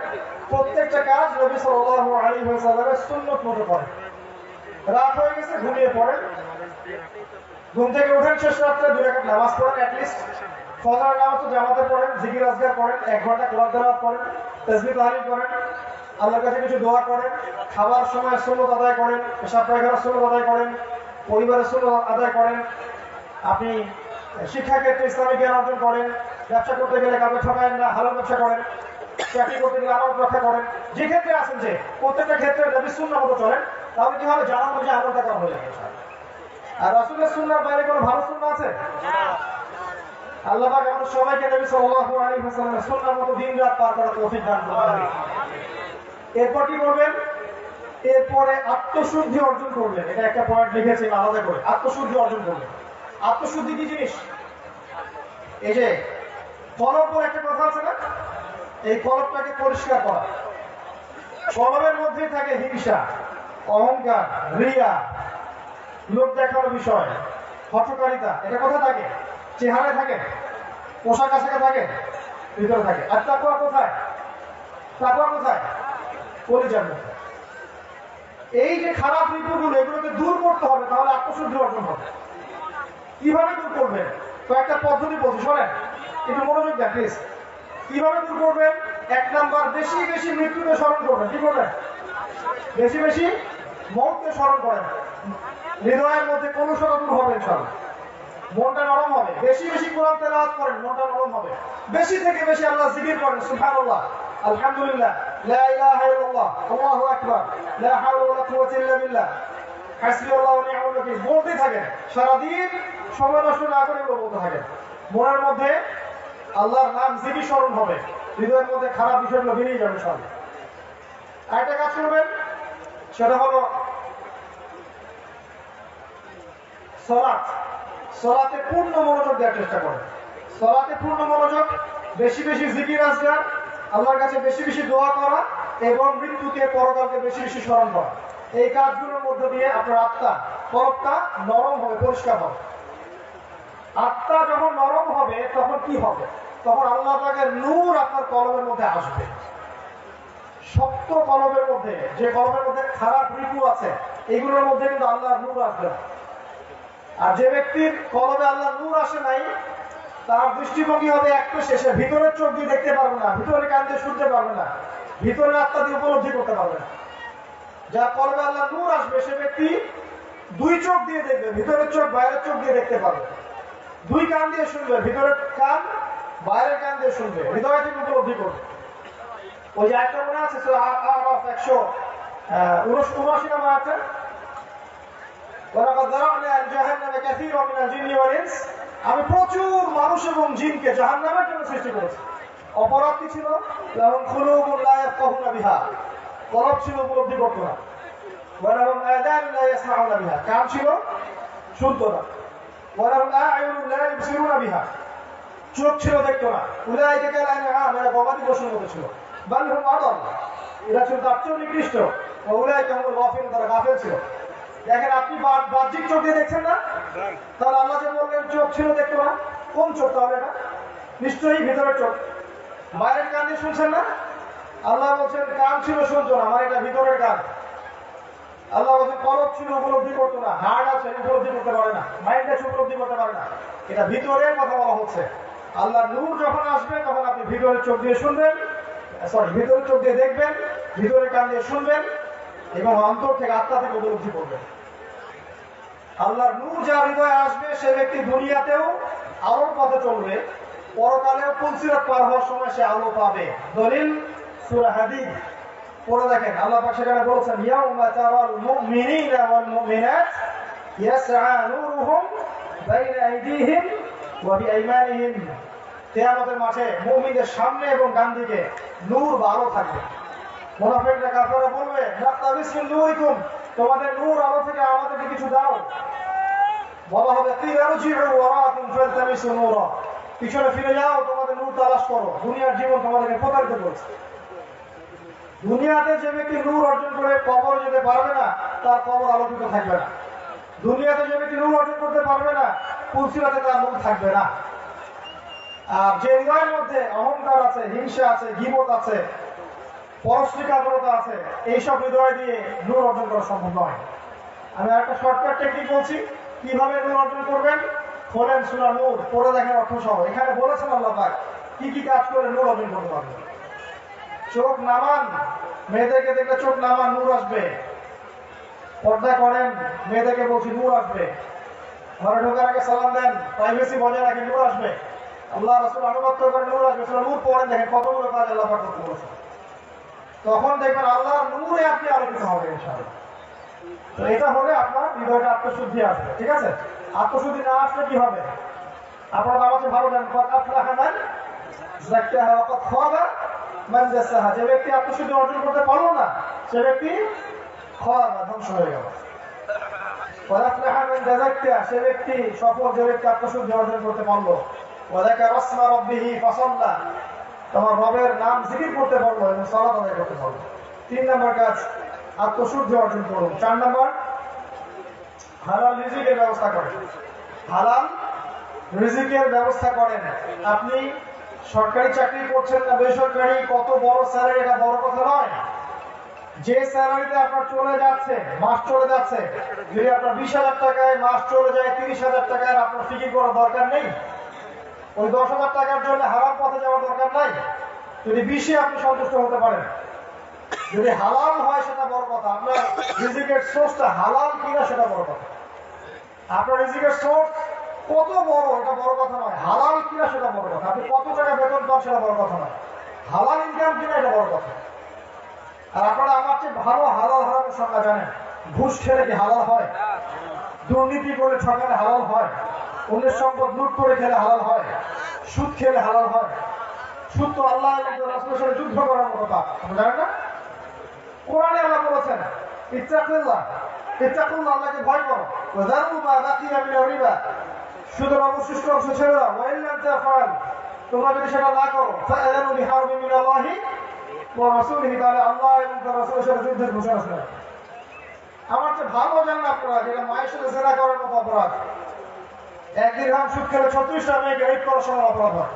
প্রত্যেকটা কাজ নবী সাল্লাল্লাহু আলাইহি ওয়াসাল্লামের সুন্নাত মতো করেন। রাত হয়ে গেছে, ঘুমিয়ে পড়েন, ঘুম থেকে উঠেন, শেষ রাত্রে 2 রাকাত নামাজ পড়েন, অ্যাটলিস্ট ফজরের নামাজ তো জামাতে পড়েন, জিকির আজকার করেন, 1 ঘন্টা কোরআন তেলাওয়াত করেন, তাসবিহ তাহলিল করেন, আল্লাহর কাছে কিছু দোয়া করেন, খাবার সময় সুন্নাত আদায় করেন, পেশাব পায়খানার সুন্নাত আদায় করেন, পরিবারের সুন্নাত আদায় করেন, আপনি শিক্ষাক্ষেত্রে ইসলামিক জ্ঞান অর্জন করেন, ব্যবসা করতে গেলে কাউকে ঠকায়েন না, হালাল ব্যবসা করেন, চাকরি করতে গেলে আমানত রক্ষা করেন, যে ক্ষেত্রে আছেন যে প্রত্যেকটা ক্ষেত্রে নবীর সুন্নাহ মতো চলেন, তাহলে কি হবে, জানা অনুযায়ী আমলটা করা হয়ে যাবে। আর রাসূলের সুন্নাহর বাইরে কোনো ভালো সুন্নাহ আছে? আল্লাহ পাক আমাদের সবাইকে নবী সাল্লাল্লাহু আলাইহি ওয়াসাল্লামের সুন্নাহর মতো দিন রাত পার করার তৌফিক দান করুন। এরপর কি করবেন? এরপরে আত্মশুদ্ধি অর্জন করবেন। এটা একটা পয়েন্ট লিখেছি আলাদা করে, আত্মশুদ্ধি অর্জন করবেন। আত্মশুদ্ধি কি জিনিস? এই যে কলম বলে একটা কথা আছে না, এই কলমটাকে পরিষ্কার করা। কলমের মধ্যেই থাকে হিংসা, অহংকার, রিয়া, লোক দেখার বিষয়, হঠকারিতা। এটা কোথায় থাকে? চেহারায় থাকে, পোশাক আশাকে থাকে, ভিতরে থাকে। আর তাকওয়া কোথায়? তাকওয়া কোথায়? কলিজার মধ্যে। এই যে খারাপ ঋতুগুলো, এগুলোকে দূর করতে হবে, তাহলে আত্মশুদ্ধি অর্জন হবে। কিভাবে দূর করবেন? কয়েকটা পদ্ধতি বলছি, শোনেন। একটু মনোযোগ দেন প্লিজ। কিভাবে দূর করবেন? 1 নাম্বার, বেশি বেশি মৃত্যুকে স্মরণ করবেন। কি করবেন? বেশি বেশি মৌতকে স্মরণ করেন। হৃদয়ের মধ্যে কলুষতা দূর হবে ইনশাআল্লাহ, মনটা নরম হবে। বেশি বেশি কোরআন তেলাওয়াত করেন, মনটা নরম হবে। বেশি থেকে বেশি আল্লাহ জিকির করেন, সুবহানাল্লাহ, আলহামদুলিল্লাহ, লা ইলাহা ইল্লাল্লাহ, আল্লাহু আকবার, লা হাওলা ওয়ালা কুওয়াতা ইল্লা বিল্লাহ, হাসবুনাল্লাহু ওয়া নি'মাল ওয়াকিল বলতে থাকেন। সারাদিন সময় নষ্ট না করে এগুলো বলতে থাকেন। মনের মধ্যে আল্লাহর নাম জিকির স্মরণ হবে, হৃদয়ের মধ্যে খারাপ বিষয়গুলো বেরিয়ে যাবে সব। আরেকটা কাজ করবেন, সেটা হলো সালাত। সালাতে পূর্ণ মনোযোগ দেওয়ার চেষ্টা করেন। সালাতে পূর্ণ মনোযোগ, বেশি বেশি জিকির আজকার, আল্লাহর কাছে বেশি বেশি দোয়া করা এবং মৃত্যুকে পরকালকে বেশি বেশি স্মরণ করা। এই কাজগুলোর মধ্যে দিয়ে আপনার আত্মা কলবটা নরম হবে, পরিষ্কার হবে। আত্মা যখন নরম হবে তখন কি হবে? তখন আল্লাহ পাকের নূর আপনার কলবের মধ্যে আসবে। শক্ত কলবের মধ্যে, যে কলবের মধ্যে খারাপ ঋতু আছে, এগুলোর মধ্যে কিন্তু আল্লাহর নূর আসবে না। আর যে ব্যক্তির কলবে আল্লাহর নূর আসে নাই, তার দৃষ্টিভঙ্গি হবে একটু শেষে, ভিতরের চোখ দিয়ে দেখতে পারবে না, ভিতরের কান দিয়ে শুনতে পারবে না, ভিতরের আত্মা দিয়ে উপলব্ধি করতে পারবে না। যার কলবে আল্লাহর নূর আসবে সে ব্যক্তি 2 চোখ দিয়ে দেখবে, ভিতরের চোখ বাইরের চোখ দিয়ে দেখতে পারবে, 2 কান দিয়ে শুনবে, ভিতরের কান বাইরের কান দিয়ে শুনবে, হৃদয় থেকে উপলব্ধি করবে। ওই যে একটা মনে আছে সূরা আরাফ 179 নম্বর আছে, ওয়ালাকাদ যারা'না লিজাহান্নামা কাসীরাম মিনাল জিন্নি ওয়াল ইনস, আমি প্রচুর মানুষ এবং জিনকে জাহান্নামের জন্য সৃষ্টি করেছি। অপরাধ কি ছিল? লাহুম কুলুবুন লা ইয়াফকাহুনা বিহা, কলব ছিল, উপলব্ধি করত না। ওয়া লাহুম আযানুন লা ইয়াসমাউনা বিহা, কান ছিল, শুনতো না। ওয়া লাহুম আ'য়ুনুন লা ইবসিরুনা বিহা, চোখ ছিল, দেখতো না। উলাইকা কাল আনআম, এরা গবাদি পশুর মতো ছিল। বাল হুম আদাল, এরা ছিল তার চেয়েও নিকৃষ্ট। ওয়া উলাইকা হুমুল গাফিলুন, তারা গাফিল ছিল। দেখেন, আপনি বাহ্যিক চোখ দিয়ে দেখছেন না, তাহলে আল্লাহ যে বললেন চোখ ছিল, দেখতো না, কোন চোখ তাহলে? এটা নিশ্চয়ই ভিতরের চোখ। বাইরের কান দিয়ে শুনছেন না, আল্লাহ বলছেন কান ছিল, শুনতো না, মানে এটা ভিতরের কান। আল্লাহ বলছেন কলব ছিল, উপলব্ধি করতো না, হার্ট আছে, উপলব্ধি করতে পারে না, মাইন্ড আছে, উপলব্ধি করতে পারে না। এটা ভিতরের কথা বলা হচ্ছে। আল্লাহর নূর যখন আসবে তখন আপনি ভিতরের চোখ দিয়ে শুনবেন, ভিতরের চোখ দিয়ে দেখবেন, ভিতরের কান দিয়ে শুনবেন এবং অন্তর থেকে, আত্মা থেকে উপলব্ধি করবেন। আল্লাহর নূর যার হৃদয়ে আসবে সে ব্যক্তি দুনিয়াতেও আলোর পথে চলবে, পরকালেও পুলসিরাত পার হওয়ার সময় সে আলো পাবে। দলিল সূরা হাদীদ পড়ে দেখেন, আল্লাহ পাক সেখানে বলেছেন, ইয়াউমা তারাল মুমিনিনা ওয়াল মুমিনাত ইয়াসআ নূরুহুম বাইনা আইদিহিম ওয়া বিআইমানিহিম, কিয়ামতের মাঠে মুমিনদের সামনে এবং ডান দিকে নূর বা আলো থাকবে। মুনাফিকরা কাফেররা বলবে, নাক্তাবিস মিন নূরিকুম, তোমাদের নূর আলো থেকে আমাদেরকে কিছু দাও। বলা হবে, কিলা রুজিউ ওয়ারাকুম ফালতামিসু নূরা, পিছনে ফিরে যাও, তোমাদের নূর তালাশ করো। দুনিয়ার জীবন তোমাদেরকে প্রতারিত করেছে। দুনিয়াতে যে ব্যক্তি নূর অর্জন করে কবর যেতে পারবে না, তার কবর আলোকিত থাকবে না। দুনিয়াতে যে ব্যক্তি নূর অর্জন করতে পারবে না, পুলসিরাতে তার নূর থাকবে না। আর যে হৃদয়ের মধ্যে অহংকার আছে, হিংসা আছে, গীবত আছে, পরশ্রীকাতরতা আছে, এইসব হৃদয় দিয়ে নূর অর্জন করা সম্ভব নয়। আমি একটা শর্টকাট টেকনিক বলছি, কিভাবে নূর অর্জন করবেন। খোলেন সূরা নূর, পড়ে দেখেন অর্থ সহ। এখানে বলেছেন আল্লাহ পাক কি কি কাজ করে নূর অর্জন করতে পারবেন। চোখ নামান, মেয়েদেরকে দেখলে চোখ নামান, নূর আসবে। পর্দা করেন, মেয়েদেরকে বলছি, নূর আসবে। ঘরে ঢোকার আগে সালাম দেন, প্রাইভেসি বজায় রাখেন, নূর আসবে। আল্লাহ রাসূল আনুগত্য করেন, নূর আসবে। সূরা নূর পড়েন, দেখেন কতগুলো কাজ আল্লাহ পাক করতে বলেছেন। তখন দেখবেন আল্লাহর নূরে আপনি আলোকিত হবেন ইনশাআল্লাহ। তো এটা হলে আপনার হৃদয়টা আত্মশুদ্ধি আসবে, ঠিক আছে? আত্মশুদ্ধি না আসলে কি হবে? আপনার নামাজে ভালো দেন, কদ আফলাহা মান যাক্কাহা ওয়া কদ খাবা মান দাসাহা, যে ব্যক্তি আত্মশুদ্ধি অর্জন করতে পারলো না সে ব্যক্তি খাবা, ধ্বংস হয়ে গেল। কদ আফলাহা মান যাক্কাহা, সে ব্যক্তি সফল, যে ব্যক্তি আত্মশুদ্ধি অর্জন করতে পারলো। ওয়া যাকারা ইসমা রাব্বিহি ফাসাল্লা, তোমার রবের নাম জিকির করতে পারলো এবং সালাত আদায় করতে পারলো। 3 নম্বর কাজ, আত্মশুদ্ধি অর্জন করুন। 4 নম্বর, হালাল রিজিকের ব্যবস্থা করেন। হালাল রিজিকের ব্যবস্থা করেন। আপনি সরকারি চাকরি করছেন না বেসরকারি, কত বড় স্যালারি, এটা বড় কথা নয়। যে স্যালারিতে আপনার চলে যাচ্ছে, মাস চলে যাচ্ছে, যদি আপনার 20,000 টাকায় মাস চলে যায় 30,000 টাকায়, আপনার ফিকির করার দরকার নেই। ওই 10,000 টাকার জন্য হারাম পথে যাওয়ার দরকার নাই। যদি 20-এ আপনি সন্তুষ্ট হতে পারেন, যদি হালাল হয় সেটা বড় কথা। আপনার রিজিকের সোর্সটা হালাল কিনা সেটা বড় কথা। আপনার রিজিকের সোর্স কত বড় এটা বড় কথা নয়, হালাল কিনা সেটা বড় কথা। আপনি কত টাকা বেতন পান সেটা বড় কথা নয়, হালাল ইনকাম কিনা এটা বড় কথা। আর আপনারা আমার চেয়ে ভালো হালাল হারামের সংজ্ঞা জানেন। ঘুষ খেলে কি হালাল হয়? দুর্নীতি করে ঠকালে হালাল হয়? অন্যের সম্পদ লুট করে খেলে হালাল হয়? সুদ খেলে হালাল হয়? সুদ তো আল্লাহ এবং রাসূলের সাথে যুদ্ধ করার মতো পাপ, আপনি জানেন না? কোরআনে আল্লাহ বলেছেন ইত্তাকুল্লাহ, ইত্তাকুল্লাহ, আল্লাহকে ভয় করো। ওয়া যারু মা বাকিয়া মিনার রিবা, সুদের অবশিষ্ট অংশ ছেড়ে দাও। ওয়া ইন লাম তাফআল, তোমরা যদি সেটা না করো, ফাআযানু বিহারবিন মিনাল্লাহি ওয়া রাসূলিহি, তাহলে আল্লাহ এবং তার রাসূলের সাথে যুদ্ধের ঘোষণা আছে। আমার চেয়ে ভালো জানেন আপনারা যেটা মায়ের সাথে জেনা করার মতো অপরাধ। 1 দিরহাম সুদ খেলে 36টা মেয়েকে রেপ করার সময় অপরাধ হয়।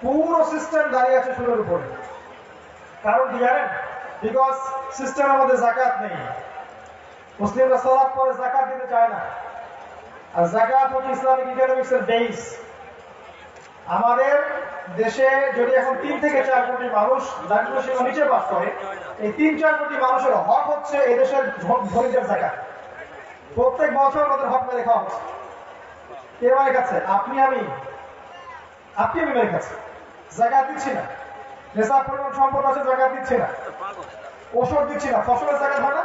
পুরো সিস্টেম দাঁড়িয়ে আছে সুদের উপরে। কারণ কি জানেন? বিকজ সিস্টেমের মধ্যে যাকাত নেই। মুসলিমরা সালাত পরে যাকাত দিতে চায় না। আর যাকাত হচ্ছে ইসলামিক ইকোনমিক্সের বেস। আমাদের দেশে যদি এখন 3 থেকে 4 কোটি মানুষ দারিদ্র্য সীমার নিচে বাস করে, এই 3-4 কোটি মানুষের হক হচ্ছে এই দেশের ধনীদের যাকাত। প্রত্যেক বছর ওদের হক মেরে খাওয়া হচ্ছে। কে মেরে খাচ্ছে? আপনি আমি মেরে খাচ্ছি। যাকাত দিচ্ছি না। নেশার পরিমাণ সম্পদ আছে, যাকাত দিচ্ছি না। ওষুধ দিচ্ছি না। ফসলের যাকাত হয় না?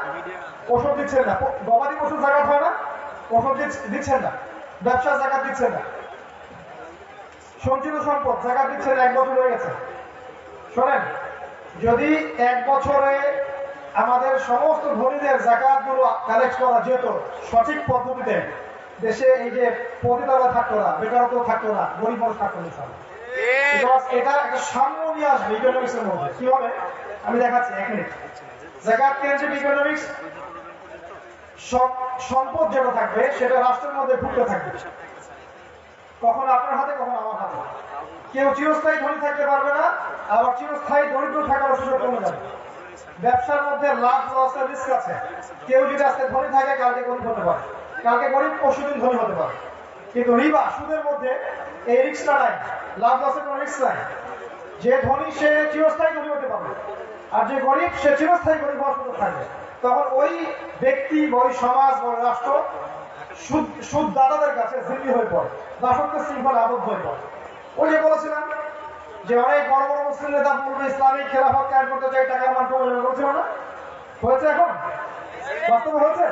ওষুধ দিচ্ছেন না। গবাদি পশুর যাকাত হয় না? ওষুধ দিচ্ছেন না। ব্যবসার যাকাত দিচ্ছেন না। সঞ্চিত সম্পদ যাকাত দিচ্ছেন, 1 বছর হয়ে গেছে। শোনেন, যদি 1 বছরে আমাদের সমস্ত ধনীদের যাকাত গুলো কালেক্ট করা যেত সঠিক পদ্ধতিতে, দেশে এই যে পতিতালয় থাকতো না, বেকারত্ব থাকতো না, গরিব মানুষ থাকতো না। এটা একটা সাম্য নিয়ে আসবে ইকোনমিক্সের মধ্যে। কি হবে আমি দেখাচ্ছি 1 মিনিট। যাকাত কেন্দ্রিক ইকোনমিক্স, সম্পদ যেটা থাকবে সেটা রাষ্ট্রের মধ্যে ঘুরতে থাকবে, কখন আপনার হাতে কখন আমার হাতে। কেউ চিরস্থায়ী ধনী থাকতে পারবে না, আবার চিরস্থায়ী দরিদ্র থাকার সুযোগ কমে যাবে। ব্যবসার মধ্যে লাভ লসের রিস্ক আছে। কেউ যদি আজকে ধনী থাকে কালকে গরিব হতে পারে, কালকে গরিব পরশুদিন ধনী হতে পারে। কিন্তু রিবা, সুদের মধ্যে এই রিস্কটা নাই, লাভ লসের কোনো রিস্ক নাই। যে ধনী সে চিরস্থায়ী ধনী হতে পারবে, আর যে গরিব সে চিরস্থায়ী গরিব হওয়ার সুযোগ থাকবে। তখন ওই ব্যক্তি, ওই সমাজ, ওই রাষ্ট্র সুদদাতাদের কাছে জিম্মি হয়ে পড়ে, দাসত্বের শৃঙ্খলা আবদ্ধ হয়ে পড়ে। ওই যে বলেছিলাম যে অনেক বড় বড় মুসলিম নেতা পূর্বে ইসলামিক খেলাফত কায়েম করতে চাই, টাকার মান কমে যাবে বলছিল না? হয়েছে? এখন বাস্তবে হয়েছে?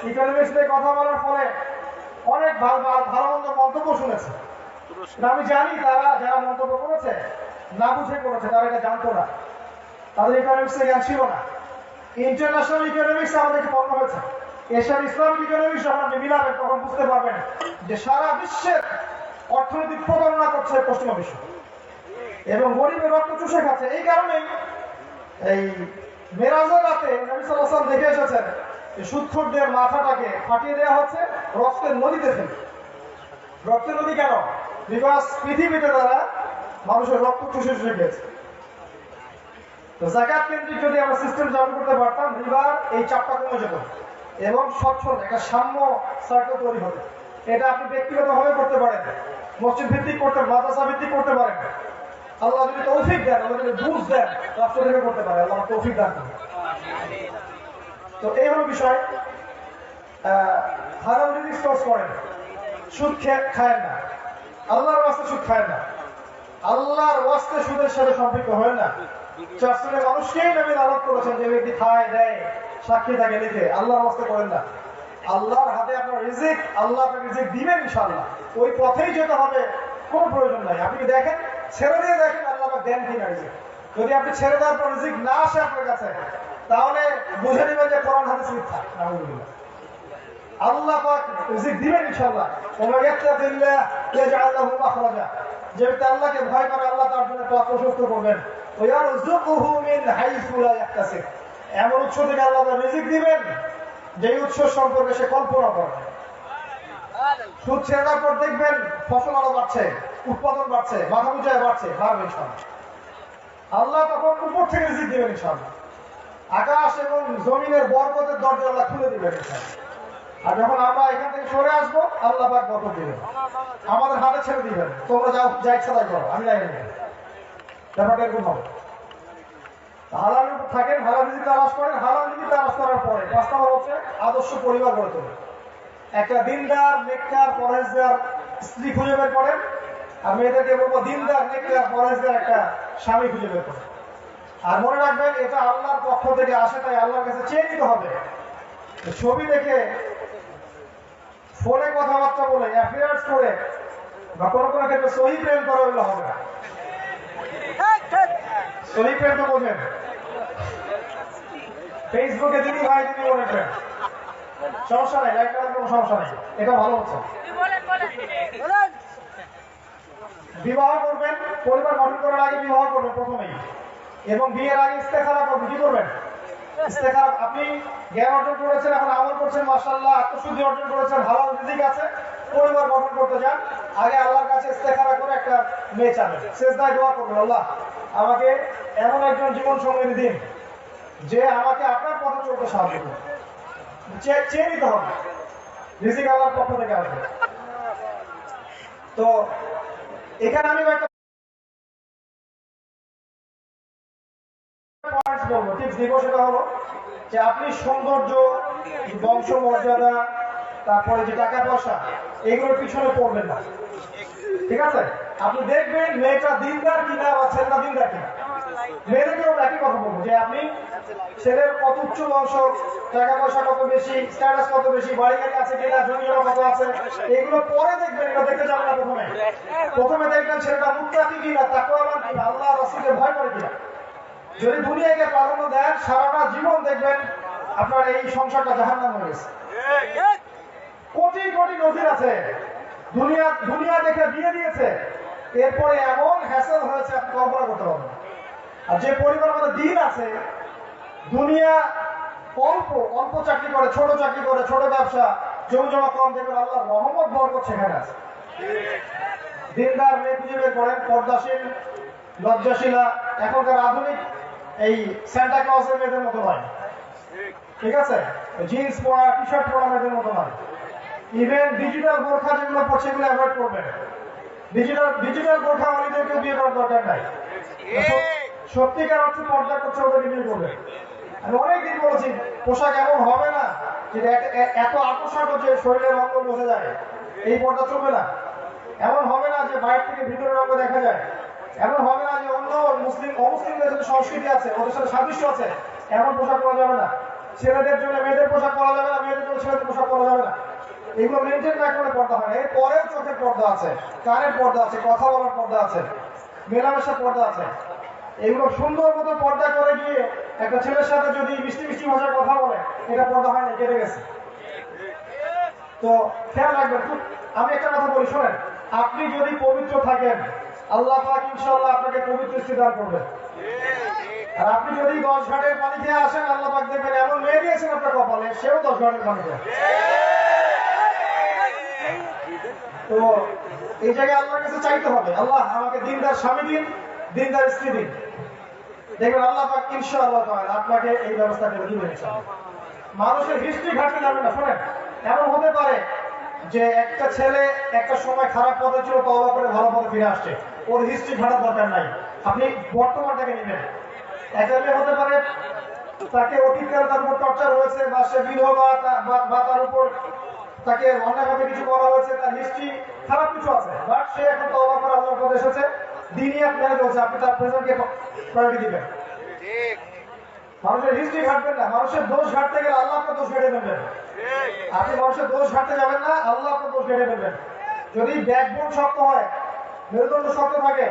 ইকোনমিক্স নিয়ে কথা বলার ফলে অনেক ভালো মন্দ মন্তব্য শুনেছে। আমি জানি তারা যারা মন্তব্য করেছে না বুঝে করেছে, তারা এটা জানতো না, তাদের ইকোনমিক্সের জ্ঞান ছিল না। ইন্টারন্যাশনাল ইকোনমিক্স আমাদেরকে পড়ানো হয়েছে। এশিয়ার ইসলামিক ইকোনমিক্স যখন আপনি মিলাবেন তখন বুঝতে পারবেন যে সারা বিশ্বের অর্থনৈতিক প্রতারণা করছে পশ্চিমা বিশ্ব, এবং গরিবের রক্ত চুষে খাচ্ছে। এই কারণেই এই মেরাজের রাতে নবী সাল্লাল্লাহু আলাইহি ওয়াসাল্লাম দেখে এসেছেন সুদখোরদের মাথাটাকে ফাটিয়ে দেওয়া হচ্ছে রক্তের নদীতে ফেলে। রক্তের নদী কেন? বিকজ পৃথিবীতে তারা মানুষের রক্ত চুষে চুষে খেয়েছে। তো যাকাত কেন্দ্রিক যদি আমরা সিস্টেম চালু করতে পারতাম, রিবার এই চাপটা কমে যেত এবং স্বচ্ছল একটা সাম্য সার্কেল তৈরি হতো। এটা আপনি ব্যক্তিগতভাবে করতে পারেন, মসজিদ ভিত্তিক করতে, মাদ্রাসা ভিত্তিক করতে পারেন। আল্লাহ যদি তৌফিক দেন, আল্লাহ যদি বুঝ দেন, রাষ্ট্র থেকে করতে পারে। আল্লাহ তৌফিক দান করেন। তো এই হলো বিষয়। হারাম রিজিক সোর্স করেন, সুদ খায়েন না, আল্লাহর ওয়াস্তে সুদ খায়েন না, আল্লাহর ওয়াস্তে সুদের সাথে সম্পৃক্ত হয় না। 4 শ্রেণীর মানুষকেই নবী লানত করেছেন, যে ব্যক্তি খায় দেয় সাক্ষী থাকে লিখে, আল্লাহর ওয়াস্তে করেন না। আল্লাহর হাতে আপনার রিজিক, আল্লাহ আপনাকে রিজিক দিবেন ইনশাআল্লাহ। ওই পথেই যেতে হবে, কোনো প্রয়োজন নাই। আপনি দেখেন, ছেড়ে দিয়ে দেখেন আল্লাহ দেন কিনা রিজিক। যদি আপনি ছেড়ে দেওয়ার পর রিজিক না আসে আপনার কাছে, তাহলে বুঝে নেবেন যে কোরআন হাদিস মিথ্যা। নাউযুবিল্লাহ। আল্লাহ পাক রিজিক দিবেন ইনশাআল্লাহ। ওয়া ইয়াত্তাকিল্লাহ ইয়াজআল লাহু মাখরাজা, যে ব্যক্তি আল্লাহকে ভয় করে আল্লাহ তার জন্য পথ প্রশস্ত করবেন। ওয়া ইয়ারযুকুহু মিন হাইসু লা ইয়াহতাসিব, এমন উৎস থেকে আল্লাহ তার রিজিক দিবেন যে উৎস সম্পর্কে সে কল্পনা করে। সুদ ছেড়ে দেওয়ার পর দেখবেন ফসল আরো বাড়ছে, উৎপাদন বাড়ছে, মাথা উঁচায় বাড়ছে, বাড়বে ইনশাআল্লাহ। আল্লাহ তখন উপর থেকে রিজিক দিবেন ইনশাআল্লাহ। আকাশ এবং জমিনের বরকতের দরজা আল্লাহ খুলে দিবেন ইনশাআল্লাহ। আর যখন আমরা এখান থেকে সরে আসবো আল্লাহ পাক বরকত দিবেন, আমাদের হাতে ছেড়ে দিবেন, তোমরা যাও যা ইচ্ছা তাই করো, আমি জানি না। ব্যাপারটা এরকম হবে। হালাল থাকেন, হালাল রিজিক তালাশ করেন, হালাল রিজিক তালাশ করার পরে 5 নম্বর হচ্ছে আদর্শ পরিবার গড়ে তোলেন। একটা দিনদার, নেককার, পরহেজগার স্ত্রী খুঁজে বের করেন, আর মেয়েদেরকে বলবো দিনদার, নেককার, পরহেজগার একটা স্বামী খুঁজে বের করেন। আর মনে রাখবেন এটা আল্লাহর পক্ষ থেকে আসে, তাই আল্লাহর কাছে চেয়ে নিতে হবে। ছবি দেখে, ফোনে কথাবার্তা বলে, অ্যাফেয়ার্স করে বা কোনো কোনো ক্ষেত্রে সহি প্রেম করা হইলে হবে না। সহি প্রেম তো বোঝেন, ফেসবুকে দিদি ভাই দিদি বোনের প্রেম, সমস্যা নাই, লাইক করার কোনো সমস্যা নেই, এটা ভালো হচ্ছে। বিবাহ করবেন, পরিবার গঠন করার আগে বিবাহ করবেন প্রথমেই, এবং বিয়ের আগে ইস্তেখারা করবেন। কি করবেন? ইস্তেখারা। আপনি জ্ঞান অর্জন করেছেন, এখন আমল করছেন, মাশাআল্লাহ, আত্মশুদ্ধি অর্জন করেছেন, হালাল রিজিক আছে, পরিবার গঠন করতে যান, আগে আল্লাহর কাছে ইস্তেখারা করে একটা মেয়ে চাবেন, সেজদায় দোয়া করবেন, আল্লাহ আমাকে এমন একজন জীবন সঙ্গী দিন যে আমাকে আপনার পথে চলতে সাহায্য করবে। চেয়ে নিতে হবে, রিজিক আল্লাহর পক্ষ থেকে আসবে। তো এখানে আমি একটা পয়েন্টস বলবো, টিপস দিব, সেটা হলো যে আপনি সৌন্দর্য, বংশ মর্যাদা, তারপরে যে টাকা পয়সা, এগুলোর পিছনে পড়বেন না, ঠিক আছে? আপনি দেখবেন মেয়েটা দিনদার কিনা বা ছেলেটা দিনদার কিনা। মেয়েদেরকেও একই কথা বলবো যে আপনি ছেলের কত উচ্চ বংশ, টাকা পয়সা কত বেশি, স্ট্যাটাস কত বেশি, বাড়ি গাড়ি আছে কিনা, জমি জমা কত আছে, এগুলো পরে দেখবেন, এটা দেখতে যাবেন না। প্রথমে দেখবেন ছেলেটা মুত্তাকি কিনা, তাকওয়াবান কিনা, আল্লাহ রাসূলকে ভয় করে কিনা। যদি দুনিয়াকে প্রাধান্য দেন, সারাটা জীবন দেখবেন আপনার এই সংসারটা জাহান্নাম হয়ে গেছে। কোটি কোটি নজির আছে, দুনিয়া দেখে বিয়ে দিয়েছে, এরপরে এমন হ্যাসেল হয়েছে আপনি কল্পনা করতে পারবেন। আর যে পরিবার মধ্যে দিন আছে, দুনিয়া অল্প অল্প চাকরি করে, ছোট চাকরি করে, ছোট ব্যবসা, জমি জমা কম, দেখবেন আল্লাহর রহমত বরকত সেখানে আছে। দিনদার মেয়ে খুঁজে বের করেন, পর্দাশীল, লজ্জাশীলা, এখনকার আধুনিক এই সান্টা ক্লজের মেয়েদের মতো নয়, ঠিক আছে? জিন্স পরা, টি শার্ট পরা মেয়েদের মতো নয়। ইভেন ডিজিটাল বোরখা যেগুলো পড়ছে, এগুলো অ্যাভয়েড করবেন। ডিজিটাল বোরখা ওদেরকে বিয়ে করার দরকার নাই। সত্যিকার অর্থে পর্দা করছে, ওদেরকে বিয়ে করবে। আমি অনেকদিন বলেছি পোশাক এমন হবে না যে এত আকর্ষক যে শরীরের রঙ বোঝা যায়, এই পর্দা চলবে না। এমন হবে না যে বাইরে থেকে ভিতরের রঙ দেখা যায়। এমন হবে না যে অন্য অমুসলিমদের যে সংস্কৃতি আছে, ওদের সাথে সাদৃশ্য আছে, এমন পোশাক পরা যাবে না। ছেলেদের জন্য মেয়েদের পোশাক পরা যাবে না, মেয়েদের জন্য ছেলেদের পোশাক পরা যাবে না। এগুলো মেনটেন না করলে পর্দা হয় না। এর পরেও চোখের পর্দা আছে, কানের পর্দা আছে, কথা বলার পর্দা আছে, মেলামেশার পর্দা আছে। এগুলো সুন্দর মতো পর্দা করে গিয়ে একটা ছেলের সাথে যদি মিষ্টি মিষ্টি ভাষায় কথা বলে, এটা পর্দা হয় না, কেটে গেছে। তো খেয়াল রাখবেন। আমি একটা কথা বলি, শোনেন, আপনি যদি পবিত্র থাকেন, আল্লাহ পাক ইনশাআল্লাহ আপনাকে পবিত্র স্ত্রী দান করবেন। আর আপনি যদি 10 ঘাটের পানি খেয়ে আসেন, আল্লাহ পাক দেখবেন এমন মেয়ে দিয়েছেন আপনার কপালে, সেও 10 ঘাটের পানি খেয়ে। তো এই জায়গায় আল্লাহর কাছে চাইতে হবে, আল্লাহ আমাকে দিনদার স্বামী দিন, দিনদার স্ত্রী দিন। দেখবেন আল্লাহ পাক ইনশাআল্লাহ আপনাকে এই ব্যবস্থা করে দিবেন। মানুষের হিস্ট্রি ঘাটতে যাবে না। শোনেন, এমন হতে পারে যে একটা ছেলে একটা সময় খারাপ পথে ছিল, তওবা করে ভালো পথে ফিরে আসছে, ওর হিস্ট্রি ঘাটার দরকার নাই, আপনি বর্তমানটাকে নেবেন। একটা মেয়ে হতে পারে তাকে অতীতকালে তার উপর টর্চার হয়েছে, বা সে বিধবা, বা তার উপর তাকে অন্যায়ভাবে কিছু করা হয়েছে, তার হিস্ট্রি খারাপ কিছু আছে, বাট সে এখন তওবা করে আল্লাহর পথে এসেছে, দিনিয়াত মেনে চলছে, আপনি তার প্রেজেন্টকে প্রায়োরিটি দিবেন। মানুষের হিস্ট্রি ঘাটবেন না, মানুষের দোষ ঘাটতে গেলে আল্লাহ আপনার দোষ ঘেটে ফেলবেন। আপনি মানুষের দোষ ঘাটতে যাবেন না, আল্লাহ আপনার দোষ ঘেটে ফেলবেন। যদি ব্যাকবোন শক্ত হয়, মেরুদণ্ড শক্ত থাকে,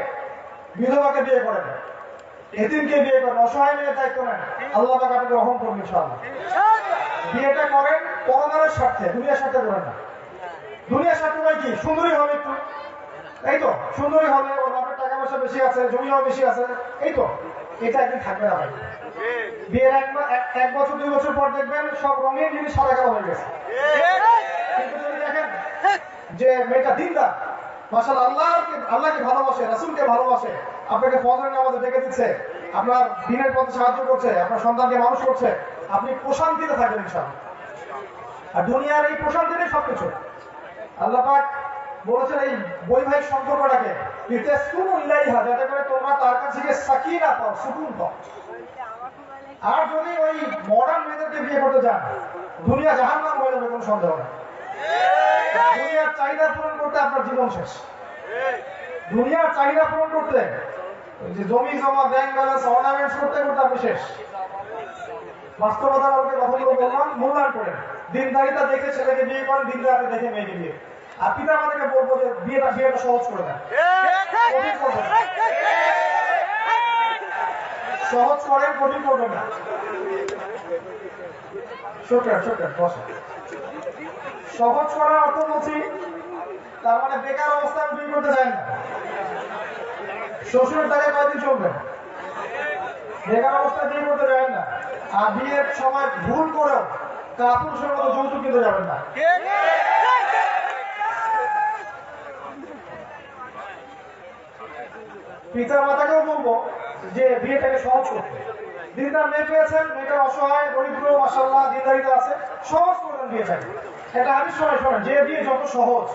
বিধবাকে বিয়ে করেন, এতিমকে বিয়ে করেন, অসহায় মেয়ের দায়িত্ব নেন, আল্লাহ পাক আপনাকে গ্রহণ করবেন ইনশাআল্লাহ। বিয়েটা করেন পরকালের স্বার্থে, দুনিয়ার স্বার্থে করেন না। দুনিয়ার স্বার্থে ভাই কি? সুন্দরী হবে একটু, এই তো সুন্দরী হবে, ওর বাপের টাকা পয়সা বেশি আছে, জমি জমা বেশি আছে, এই তো, এটা একদিন থাকবে না ভাই। বিয়ের 1 বছর 2 বছর পর দেখবেন সব রঙের জিনিস সাদা কালো হয়ে গেছে। কিন্তু যদি দেখেন যে মেয়েটা দিনদার, মাশাআল্লাহ, আল্লাহকে ভালোবাসে, রাসূলকে ভালোবাসে, আপনাকে ফজরের নামাজে ডেকে দিচ্ছে, আপনার দিনের পথে সাহায্য করছে, আপনার সন্তানকে মানুষ করছে, আপনি প্রশান্তিতে থাকবেন ইনশাআল্লাহ। আর দুনিয়ার এই প্রশান্তিটাই সবকিছু। আল্লাহ পাক বলেছেন এই বৈবাহিক সম্পর্কটাকে যাতে করে তোমরা তার কাছে গিয়ে সাকিনা পাও, সুকুন পাও। আর যদি ওই মডার্ন মেয়েদেরকে বিয়ে করতে চান, দুনিয়া জাহান্নাম হয়ে যাবে, কোনো সন্দেহ নেই। দুনিয়ার চাহিদা পূরণ করতে আপনার জীবন শেষ। দুনিয়ার চাহিদা পূরণ করতে, যে জমি জমা, ব্যাংক ব্যালেন্স, অর্নামেন্টস করতে করতে আপনি শেষ। বাস্তবতার আলোকে কথাগুলো বললাম, মূল্যায়ন করেন। দিনদারিতা দেখে ছেলেকে বিয়ে করেন, দিনদারিতা দেখে মেয়েকে বিয়ে। আর পিতা আমাদেরকে বলবো যে বিয়েটা সহজ করে দেন, সহজ করেন, কঠিন করবেন না। সহজ করার অর্থ বলছি, তার মানে বেকার অবস্থায় বিয়ে করতে চান না। শ্বশুরের টাকায় কয়দিন চলবেন? বেকার অবস্থায় বিয়ে করতে যাবেন না। আর বিয়ের সময় ভুল করেও কাপুরুষের মতো যৌতুক কিনতে যাবেন না। পিতা মাতাকেও বলবো যে বিয়েটাকে সহজ করতে। দিনদার মেয়ে পেয়েছেন, মেয়েটা অসহায়, দরিদ্র, মাশাআল্লাহ দিনদারিতা আছে, সহজ করবেন বিয়েটাকে। এটা আমি শোনেন, যে বিয়ে যত সহজ,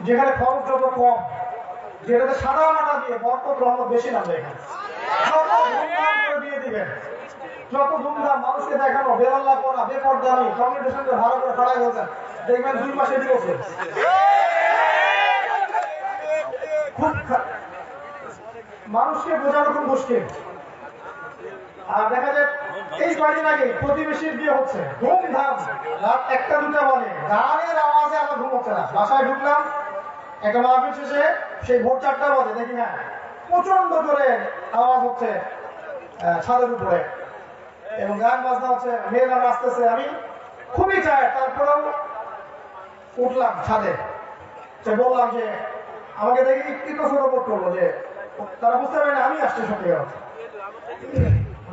যেখানে খরচ যত কম, যেটাতে সাদা মাটা দিয়ে বরকত রহমত বেশি নামবে, এখানে ধুমধাম করে বিয়ে দিবেন। যত ধুমধাম, মানুষকে দেখানো, বেরাল্লা করা, বেপরদামি, কমিউনিকেশনকে ভালো করে খাড়াই বলছেন, দেখবেন 2 মাসে ডিভোর্স হয়েছে। খুব মানুষকে বোঝানো খুব মুশকিল। আর দেখা যায় এই কয়েকদিন আগে প্রতিবেশীর বিয়ে হচ্ছে, ধুমধাম, রাত 1টা 2টা বলে, গানের আওয়াজে আমার ঘুম হচ্ছে না। বাসায় ঢুকলাম, একটা মাহফিল শেষে সেই ভোর 4টা বাজে, দেখি না প্রচন্ড জোরে আওয়াজ হচ্ছে ছাদের উপরে, এবং গান বাজনা হচ্ছে, মেয়েরা নাচতেছে। আমি খুবই চাই, তারপরেও উঠলাম ছাদে, বললাম যে আমাকে দেখে একটু ছোট বোধ করলো, যে তারা বুঝতে পারে না আমি আসছি। সত্যি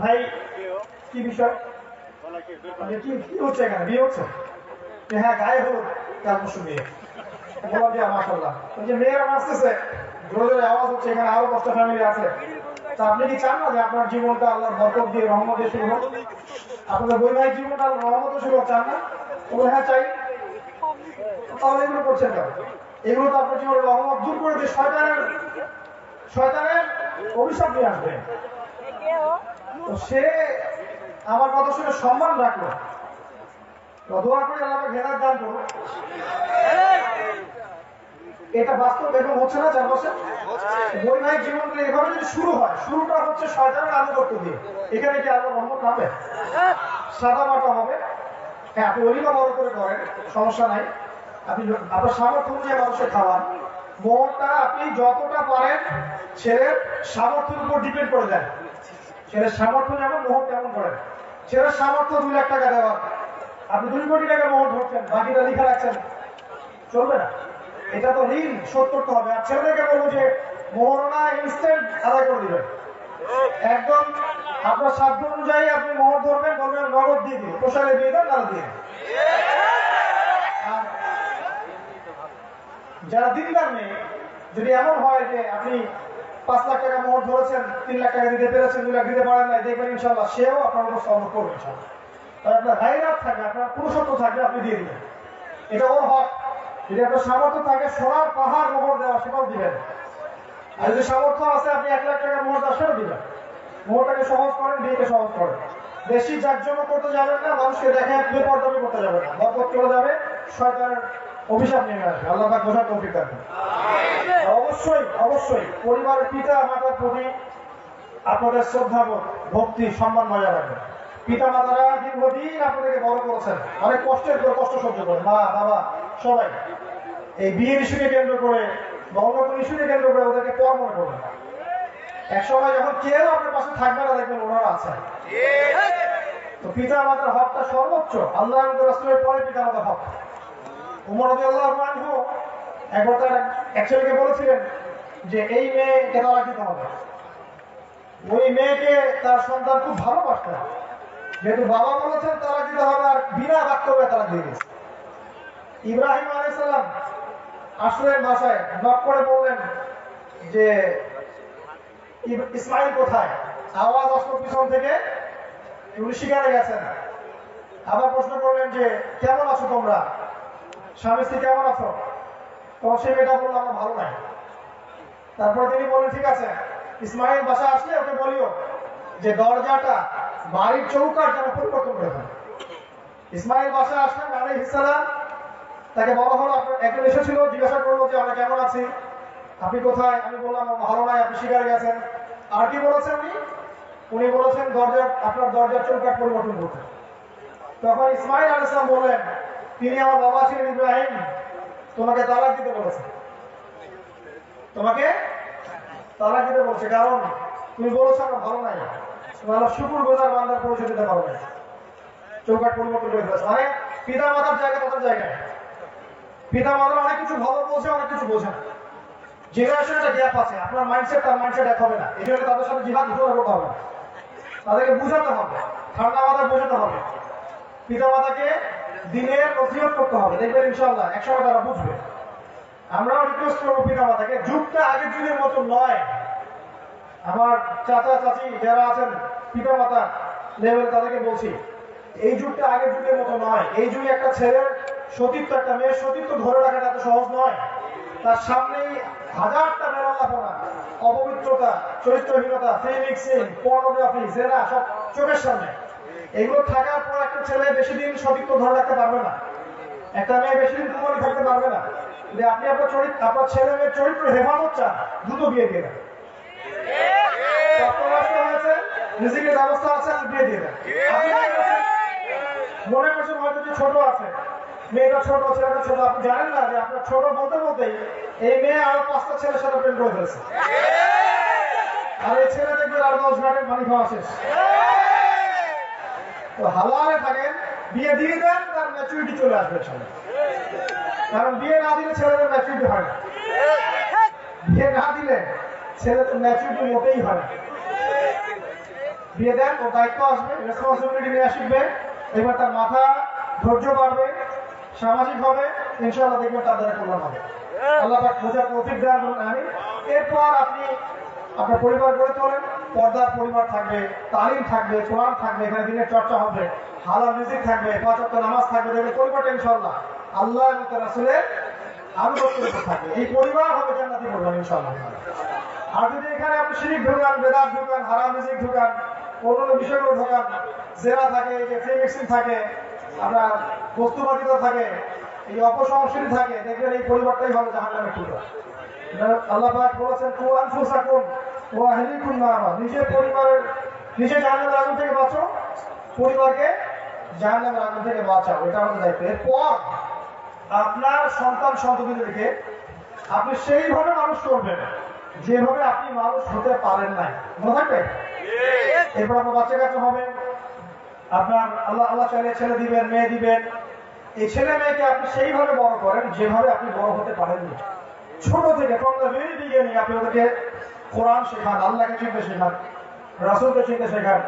ভাই, কি বিষয়, কি হচ্ছে এখানে? বিয়ে হচ্ছে? হ্যাঁ, গায়ে হলুদ কাল পরশু বিয়ে। বললাম যে মাশাআল্লাহ, যে মেয়েরা নাচতেছে, জোরে জোরে আওয়াজ হচ্ছে, এখানে আরো 10টা ফ্যামিলি আছে। তা আপনি কি চান না যে আপনার জীবনটা আল্লাহর বরকত দিয়ে, রহমত দিয়ে শুরু হোক? আপনাদের বৈবাহিক জীবনটা আল্লাহর রহমত শুরু হোক, চান না? হ্যাঁ চাই। তাহলে এগুলো করছেন কেন? এগুলো তো আপনার জীবনের রহমত দূর করে দিয়ে শয়তানের অভিশাপ নিয়ে আসবে। তো সে আমার কথা শুনে সম্মান রাখলো, দোয়া করে আল্লাহকে হেদায়েত দান করুন। এটা বাস্তব এরকম হচ্ছে না চারপাশে? বৈবাহিক জীবনটা এভাবে যদি শুরু হয়, শুরুটা হচ্ছে শয়তানের আনুগত্য দিয়ে, এখানে কি আল্লাহর রহমত হবে? সাদা মাটা হবে। হ্যাঁ, আপনি অলিমা বড় করে করেন, সমস্যা নাই। আপনি আপনার সামর্থ্য অনুযায়ী মানুষের খাওয়ান। মোহরটা আপনি যতটা পারেন ছেলের সামর্থ্যের উপর ডিপেন্ড করে দেন। ছেলের সামর্থ্য যেমন, মোহর তেমন করেন। ছেলের সামর্থ্য 2 লাখ টাকা দেওয়ার, আপনি 2 কোটি টাকা মোহর ধরছেন, বাকিটা লিখে রাখছেন, চলবে না। এটা তো ঋণ শোধ করতে হবে। আর ছেলেদেরকে বলবো যে মোহরনা ইনস্ট্যান্ট আদায় করে দিবেন। একদম আপনার সাধ্য অনুযায়ী আপনি মোহর ধরবেন, বলবেন নগদ দিয়ে দিন, পোশাকে দিয়ে দেন, তারা দিয়ে। যারা দিনদার মেয়ে, যদি এমন হয় যে আপনি 5 লাখ টাকা মোহর ধরেছেন, 3 লাখ টাকা দিতে পেরেছেন, 2 লাখ দিতে পারেন নাই, দেখবেন ইনশাল্লাহ সেও আপনার উপর সবর করবে। ইনশাল্লাহ আপনার গাইরাত থাকে, আপনার পুরুষত্ব থাকবে, আপনি দিয়ে দিবেন। এটা ওর হক। যদি আপনার সামর্থ্য থাকে সোনার পাহাড় মোহর দেওয়া, সেটাও দিবেন। আর যদি সামর্থ্য আছে আপনি 1 লাখ টাকা মোহর দেওয়া, সেটাও দিবেন। মোহরটাকে সহজ করেন, বিয়েকে সহজ করেন। বেশি জাঁকজমক করতে যাবেন না, মানুষকে দেখে বেপরদামি করতে যাবেন না, বরকত চলে যাবে, শয়তানের অভিশাপ নেমে আসবে। আল্লাহ পাক বোঝার তৌফিক দান করুন। অবশ্যই অবশ্যই পরিবারের পিতা মাতার প্রতি আপনাদের শ্রদ্ধাবোধ, ভক্তি, সম্মান বজায় রাখবেন। পিতা মাতারা দীর্ঘদিন আপনাদেরকে বড় করেছেন, অনেক কষ্টের পর কষ্ট সহ্য করে, মা বাবা সবাই। এই বিয়ের ইস্যুকে কেন্দ্র করে বা অন্য কোনো ইস্যুকে কেন্দ্র করে ওদেরকে পর মনে করবেন। এক সময় যখন কেউ আপনার পাশে থাকবে না, দেখবেন ওনারা আছেন। তো পিতা মাতার হকটা সর্বোচ্চ, আল্লাহ রাসূলের পরে পিতা মাতার হক। উমর রাদিয়াল্লাহু আনহু একবার তার এক ছেলেকে বলেছিলেন যে এই মেয়েকে তালাক দিতে হবে। ওই মেয়েকে তার সন্তান খুব ভালোবাসতেন, যেহেতু বাবা বলেছেন তালাক দিতে হবে, আর বিনা বাক্যবে তালাক দিয়ে দিয়েছে। ইব্রাহিম আলাইহিস সালাম আসলের ভাষায় নক করে বললেন যে ইসমাইল কোথায়? আওয়াজ আসলো পিছন থেকে, উনি শিকারে গেছেন। আবার প্রশ্ন করলেন যে কেমন আছো তোমরা, স্বামী স্ত্রী কেমন আছো? তখন সেই মেয়েটা বললো আমার ভালো নাই। তারপরে তিনি বললেন ঠিক আছে, ইসমাইল বাসা আসলে ওকে বলিও যে দরজাটা বাড়ির চৌকাঠ যেন পরিবর্তন করে দেন। ইসমাইল বাসা আসলেন আলাইহিস সালাম, তাকে বলা হলো আপনার একজন এসেছিল, জিজ্ঞাসা করলো যে আমরা কেমন আছি, আপনি কোথায়? আমি বললাম আমার ভালো নাই, আপনি শিকারে গেছেন। আর কি বলেছেন উনি বলেছেন আপনার দরজার চৌকাঠ পরিবর্তন করতে। তখন ইসমাইল আলাইহিস সালাম বললেন তিনি আমার বাবা ছিলেন ইব্রাহিম, তোমাকে তালাক দিতে বলেছে, তোমাকে তালাক দিতে বলছে, কারণ তুমি বলেছো আমার ভালো নাই, তুমি আল্লাহ শুকুর গুজার বান্দার পরিচয় দিতে পারো না। চৌকাঠ পরিবর্তন করে দিয়েছে। মানে পিতা মাতার জায়গায় তাদের জায়গায়, পিতা মাতার অনেক কিছু ভালো বলছে, অনেক কিছু বোঝে না। জেনারেশন একটা গ্যাপ আছে, আপনার মাইন্ডসেট তার মাইন্ডসেট এক হবে না। এই জন্য তাদের সাথে জিহাদ ঘোষণা করতে হবে, তাদেরকে বুঝাতে হবে, ঠান্ডা মাথায় বোঝাতে হবে, পিতা মাতাকে দিনের নসিহত করতে হবে, দেখবেন ইনশাআল্লাহ একসময় তারা বুঝবে। আমরাও রিকোয়েস্ট করবো পিতা মাতাকে, যুগটা আগের যুগের মতো নয়। আমার চাচা চাচি যারা আছেন পিতা মাতা লেভেল, তাদেরকে বলছি এই যুগটা আগের যুগের মতো নয়। এই যুগে একটা ছেলের সতীত্ব, একটা মেয়ের সতীত্ব ধরে রাখাটা এত সহজ নয়। তার সামনেই হাজারটা বেরোল্লাপনা, অপবিত্রতা, চরিত্রহীনতা, ফ্রি মিক্সিং, পর্নোগ্রাফি, জেনা সব চোখের সামনে। এগুলো থাকার পর একটা ছেলে বেশি দিন সতীত্ব ধরে রাখতে পারবে না, একটা মেয়ে বেশি দিন কুমারী থাকতে পারবে না। যদি আপনি আপনার ছেলে মেয়ের চরিত্র হেফাজত চান, দ্রুত বিয়ে দিয়ে দেন। হয়েছে, রিজিকের ব্যবস্থা আছে, আপনি বিয়ে দিয়ে দেন। মনে করছেন হয়তো যে ছোট আছে, মেয়েটা ছোট, ছেলেটা ছোট, আপনি জানেন না যে আপনার ছোট বলতে বলতেই এই মেয়ে আরো 5টা ছেলের সাথে প্রেম করে ফেলেছে, আর এই ছেলে দেখবেন আরো 10 ঘন্টায় পানি খাওয়া শেষ। তো হালালে থাকেন, বিয়ে দিয়ে দেন, তার ম্যাচুরিটি চলে আসবে সামনে। কারণ বিয়ে না দিলে ছেলেদের ম্যাচুরিটি হয় না, বিয়ে না দিলে ছেলেদের ম্যাচুরিটি মোটেই হয় না। বিয়ে দেন, ওর দায়িত্ব আসবে, রেসপন্সিবিলিটি নিয়ে আসবে, এবার তার মাথা ধৈর্য বাড়বে, সামাজিক হবে, ইনশাআল্লাহ দেখবেন তার দ্বারা কল্যাণ হবে। আল্লাহ পাক বোঝার তৌফিক দেন। আমি এরপর আপনি আপনার পরিবার গড়ে তোলেন, পর্দার পরিবার থাকবে, তালিম থাকবে, কোরআন থাকবে, এখানে দিনের চর্চা হবে, হালাল রিজিক থাকবে, 5 ওয়াক্ত নামাজ থাকবে, দেখবেন পরিবারটা ইনশাআল্লাহ আল্লাহ এবং তার রাসূলের আনুগত্যের উপর থাকবে। এই পরিবার হবে জান্নাতি পরিবার ইনশাআল্লাহ। আর যদি এখানে আপনি শিরক ঢোকান, বেদাত ঢোকান, হারাম রিজিক ঢোকান, অন্যান্য বিষয়গুলো ঢোকান, জেনা থাকে, যে ফ্রি মিক্সিং থাকে, আপনার বস্তুবাদিতা থাকে, এই অপসংস্কৃতি থাকে, দেখবেন এই পরিবারটাই হবে জাহান্নামের টুকরা। আল্লাহ পাক বলেছেন কু আনফুসাকুম ওয়া আহলিকুম নারা, নিজের পরিবারের, নিজে জাহান্নামের আগুন থেকে বাঁচো, পরিবারকে জাহান্নামের আগুন থেকে বাঁচাও, এটা আমাদের দায়িত্ব। এরপর আপনার সন্তান সন্ততিদেরকে আপনি সেইভাবে মানুষ করবেন যেভাবে আপনি মানুষ হতে পারেন নাই, মনে থাকবে। এরপর আপনার বাচ্চা কাচ্চা হবে, আপনার আল্লাহ চাইলে ছেলে দিবেন, মেয়ে দিবেন। এই ছেলে মেয়েকে আপনি সেইভাবে বড় করেন যেভাবে আপনি বড় হতে পারেননি। ছোট থেকে from the very beginning আপনি ওদেরকে কোরআন শেখান, আল্লাহকে চিনতে শেখান, রাসূলকে চিনতে শেখান।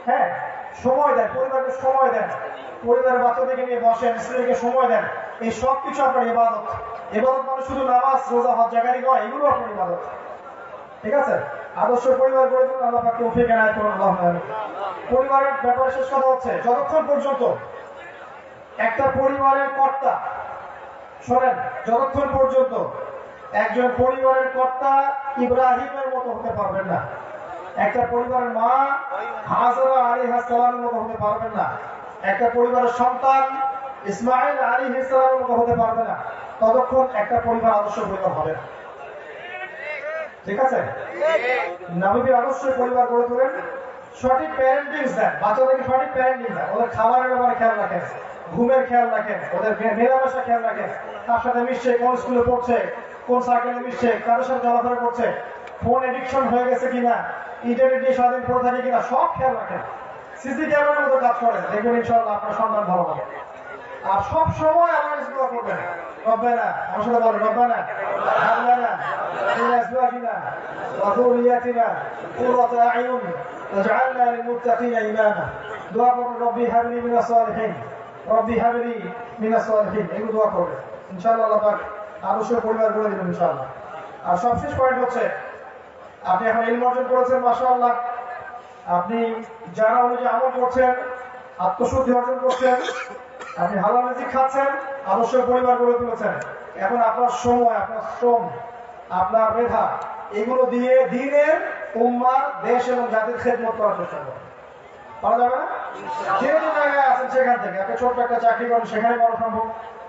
হ্যাঁ, সময় দেন, পরিবারকে সময় দেন, পরিবারের বাচ্চাদেরকে নিয়ে বসেন, স্ত্রীকে সময় দেন। এই সব কিছু আপনার ইবাদত। ইবাদত মানে শুধু নামাজ, রোজা, হজ, জাকাত নয়, এগুলো আপনার ইবাদত। ঠিক আছে? আদর্শ পরিবার গড়ে তুলুন, আল্লাহ পাক তৌফিক এনায়েত করুন। আল্লাহুম্মা আমিন। পরিবারের ব্যাপারে শেষ কথা হচ্ছে, যতক্ষণ পর্যন্ত একটা পরিবারের কর্তা, শোনেন, যতক্ষণ পর্যন্ত একজন পরিবারের কর্তা ইব্রাহিমের মতো হতে পারবেন না, একটা পরিবারের মা হাজরা আলাইহিস সালামের মতো হতে পারবেন না, একটা পরিবারের সন্তান ইসমাঈল আলাইহিস সালামের মতো হতে পারবে না, ততক্ষণ একটা পরিবার আদর্শ পরিবার হবে না। ঠিক আছে? নবী আদর্শ পরিবার গড়ে তোলেন, সঠিক প্যারেন্টিং দেন, বাচ্চাদেরকে সঠিক প্যারেন্টিং দেন, ওদের খাবারের ব্যাপারে খেয়াল রাখেন, ঘুমের খেয়াল রাখেন, ওদের মেলামেশা খেয়াল রাখেন, কার সাথে মিশছে, কোন স্কুলে পড়ছে, কোন সার্কেলে মিশছে, কারোর সাথে চলাফেরা করছে, ফোন এডিকশন হয়ে গেছে কিনা, ইন্টারনেট নিয়ে সারাদিন পড়ে থাকে কিনা, সব খেয়াল রাখেন। সিসি ক্যামেরার মতো কাজ করেন, দেখবেন ইনশাআল্লাহ আপনার সন্তান ভালো হবে। আর সব সময় আল্লাহর দোয়া করবেন, রব্বানা, আমার সাথে বলেন, রব্বানা হাব লানা মিন আজওয়াজিনা ওয়া যুররিয়াতিনা কুররাতা আ'য়ুন ওয়াজআলনা লিল মুত্তাকিনা ইমামা। দোয়া করবেন, রব্বি হাবলি মিনাস সালিহিন, রব্বি হাবলি মিনাস সালিহিন, এগুলো দোয়া করবেন ইনশাআল্লাহ। আল্লাহ পাক আদর্শ পরিবার গড়ে দিবেন ইনশাআল্লাহ। আর সবশেষ পয়েন্ট হচ্ছে, আপনি এখন ইলম অর্জন করেছেন, মাশাআল্লাহ, আপনি যারা অনুযায়ী আমল করছেন, আত্মশুদ্ধি অর্জন করছেন, আপনি হালাল রিজিক খাচ্ছেন, আদর্শ পরিবার গড়ে তুলেছেন। এখন আপনার সময়, আপনার শ্রম, আপনার মেধা এগুলো দিয়ে দিনের, উম্মার, দেশ এবং জাতির খেদমত করার চেষ্টা করেন। পারা যাবে না? যে যে জায়গায় আছেন সেখান থেকে, একটা ছোট্ট একটা চাকরি করেন সেখানে করা সম্ভব,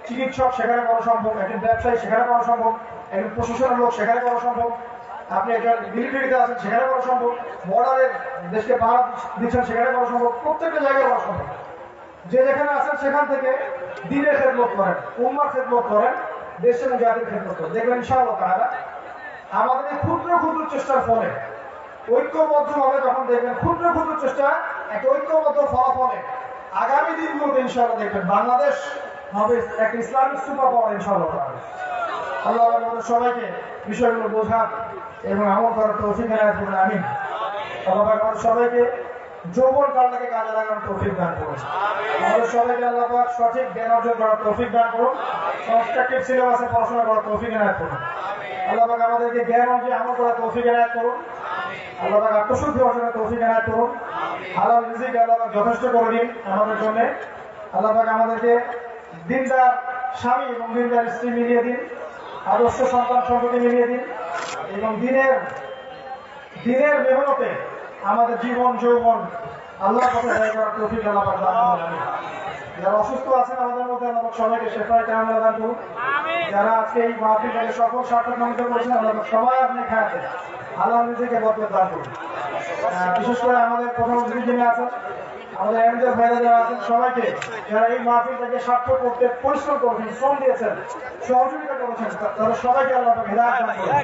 চিকিৎসক সেখানে করা সম্ভব, একজন ব্যবসায়ী সেখানে করা সম্ভব, একজন প্রশাসনের লোক সেখানে করা সম্ভব, আপনি একজন মিলিটারিতে আছেন সেখানে করা সম্ভব, বর্ডারের দেশকে পাহারা দিচ্ছেন সেখানে করা সম্ভব, প্রত্যেকটা জায়গায় করা সম্ভব। যে যেখানে আছেন সেখান থেকে দিনের খেদমত করেন, উম্মার খেদমত করেন, দেশ এবং জাতির খেদমত করেন। দেখবেন ইনশাআল্লাহ তাআলা আমাদের এই ক্ষুদ্র ক্ষুদ্র চেষ্টার ফলে, ঐক্যবদ্ধভাবে যখন দেখবেন ক্ষুদ্র ক্ষুদ্র চেষ্টা একটা ঐক্যবদ্ধ ফলাফলে আগামী দিনগুলোতে ইনশাআল্লাহ দেখবেন বাংলাদেশ হবে একটা ইসলামিক সুপার পাওয়ার ইনশাআল্লাহ তাআলা। আল্লাহ আমাদের সবাইকে বিষয়গুলো বোঝার এবং আমল করার তৌফিক এনায়েত করুন, আমিন। আল্লাহ পাক আমাদের সবাইকে যৌবন কালটাকে কাজে লাগানোর তৌফিক দান করুন। আমাদের সবাইকে আল্লাহ পাক সঠিক জ্ঞান অর্জন করার তৌফিক দান করুন, কনস্ট্রাকটিভ সিলেবাসে পড়াশোনা করার তৌফিক এনায়েত করুন। আল্লাহ পাক আমাদেরকে জ্ঞান অর্জনে আমল করার তৌফিক এনায়েত করুন। আল্লাহ পাক আত্মশুদ্ধি অর্জনের তৌফিক এনায়েত করুন। হালাল রিজিক আল্লাহ পাক যথেষ্ট করে দিন আমাদের জন্য। আল্লাহ পাক আমাদেরকে দিনদার স্বামী এবং দিনদার স্ত্রী মিলিয়ে দিন, আদর্শ সন্তান সন্ততি মিলিয়ে দিন, এবং দিনের মেহনতে আমাদের জীবন যৌবন আল্লাহর পথে ব্যয় করার তৌফিক আল্লাহ পাক দান করুন। যারা অসুস্থ আছেন আমাদের মধ্যে আল্লাহ পাক সবাইকে শেফায়ে কামিলা দান করুন। যারা আজকে এই মাহফিলটাকে সফল সার্থক মনোনীত করেছেন আল্লাহ পাক সবাই আপনি খায়াতে হালাল রিজিকে বরকত দান করুন। বিশেষ করে আমাদের প্রথম যিনি আছেন, আমাদের এমজের ভাইরা যারা আছেন, সবাইকে যারা এই মাহফিলটাকে সার্থক করতে পরিশ্রম করেছেন, শ্রম দিয়েছেন, সহযোগিতা করেছেন, তাদের সবাইকে আল্লাহ পাক হিদায়াত দান করুন।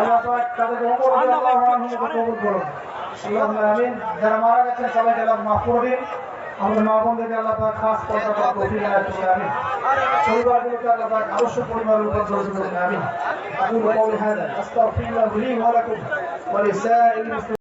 আল্লাহ পাক তাদেরকে ওমর রাদিয়াল্লাহু আনহু কবুল করুন। আল্লাহুম্মা আমিন। যারা মারা গেছেন সবাইকে আল্লাহ মাফ করে দিন। আমাদের মা বোনদেরকে আল্লাহ পাক খাস পর্দা করার তৌফিক এনায়েত করুন, আমিন। পরিবারগুলোকে আল্লাহ পাক আদর্শ পরিবারের উপর জড়িত করুন, আমিন। আকুলু কওলি হাযা আস্তাগফিরুল্লাহ লি ওয়া লাকুম ওয়া লিসাইরিল মুসলিমিন।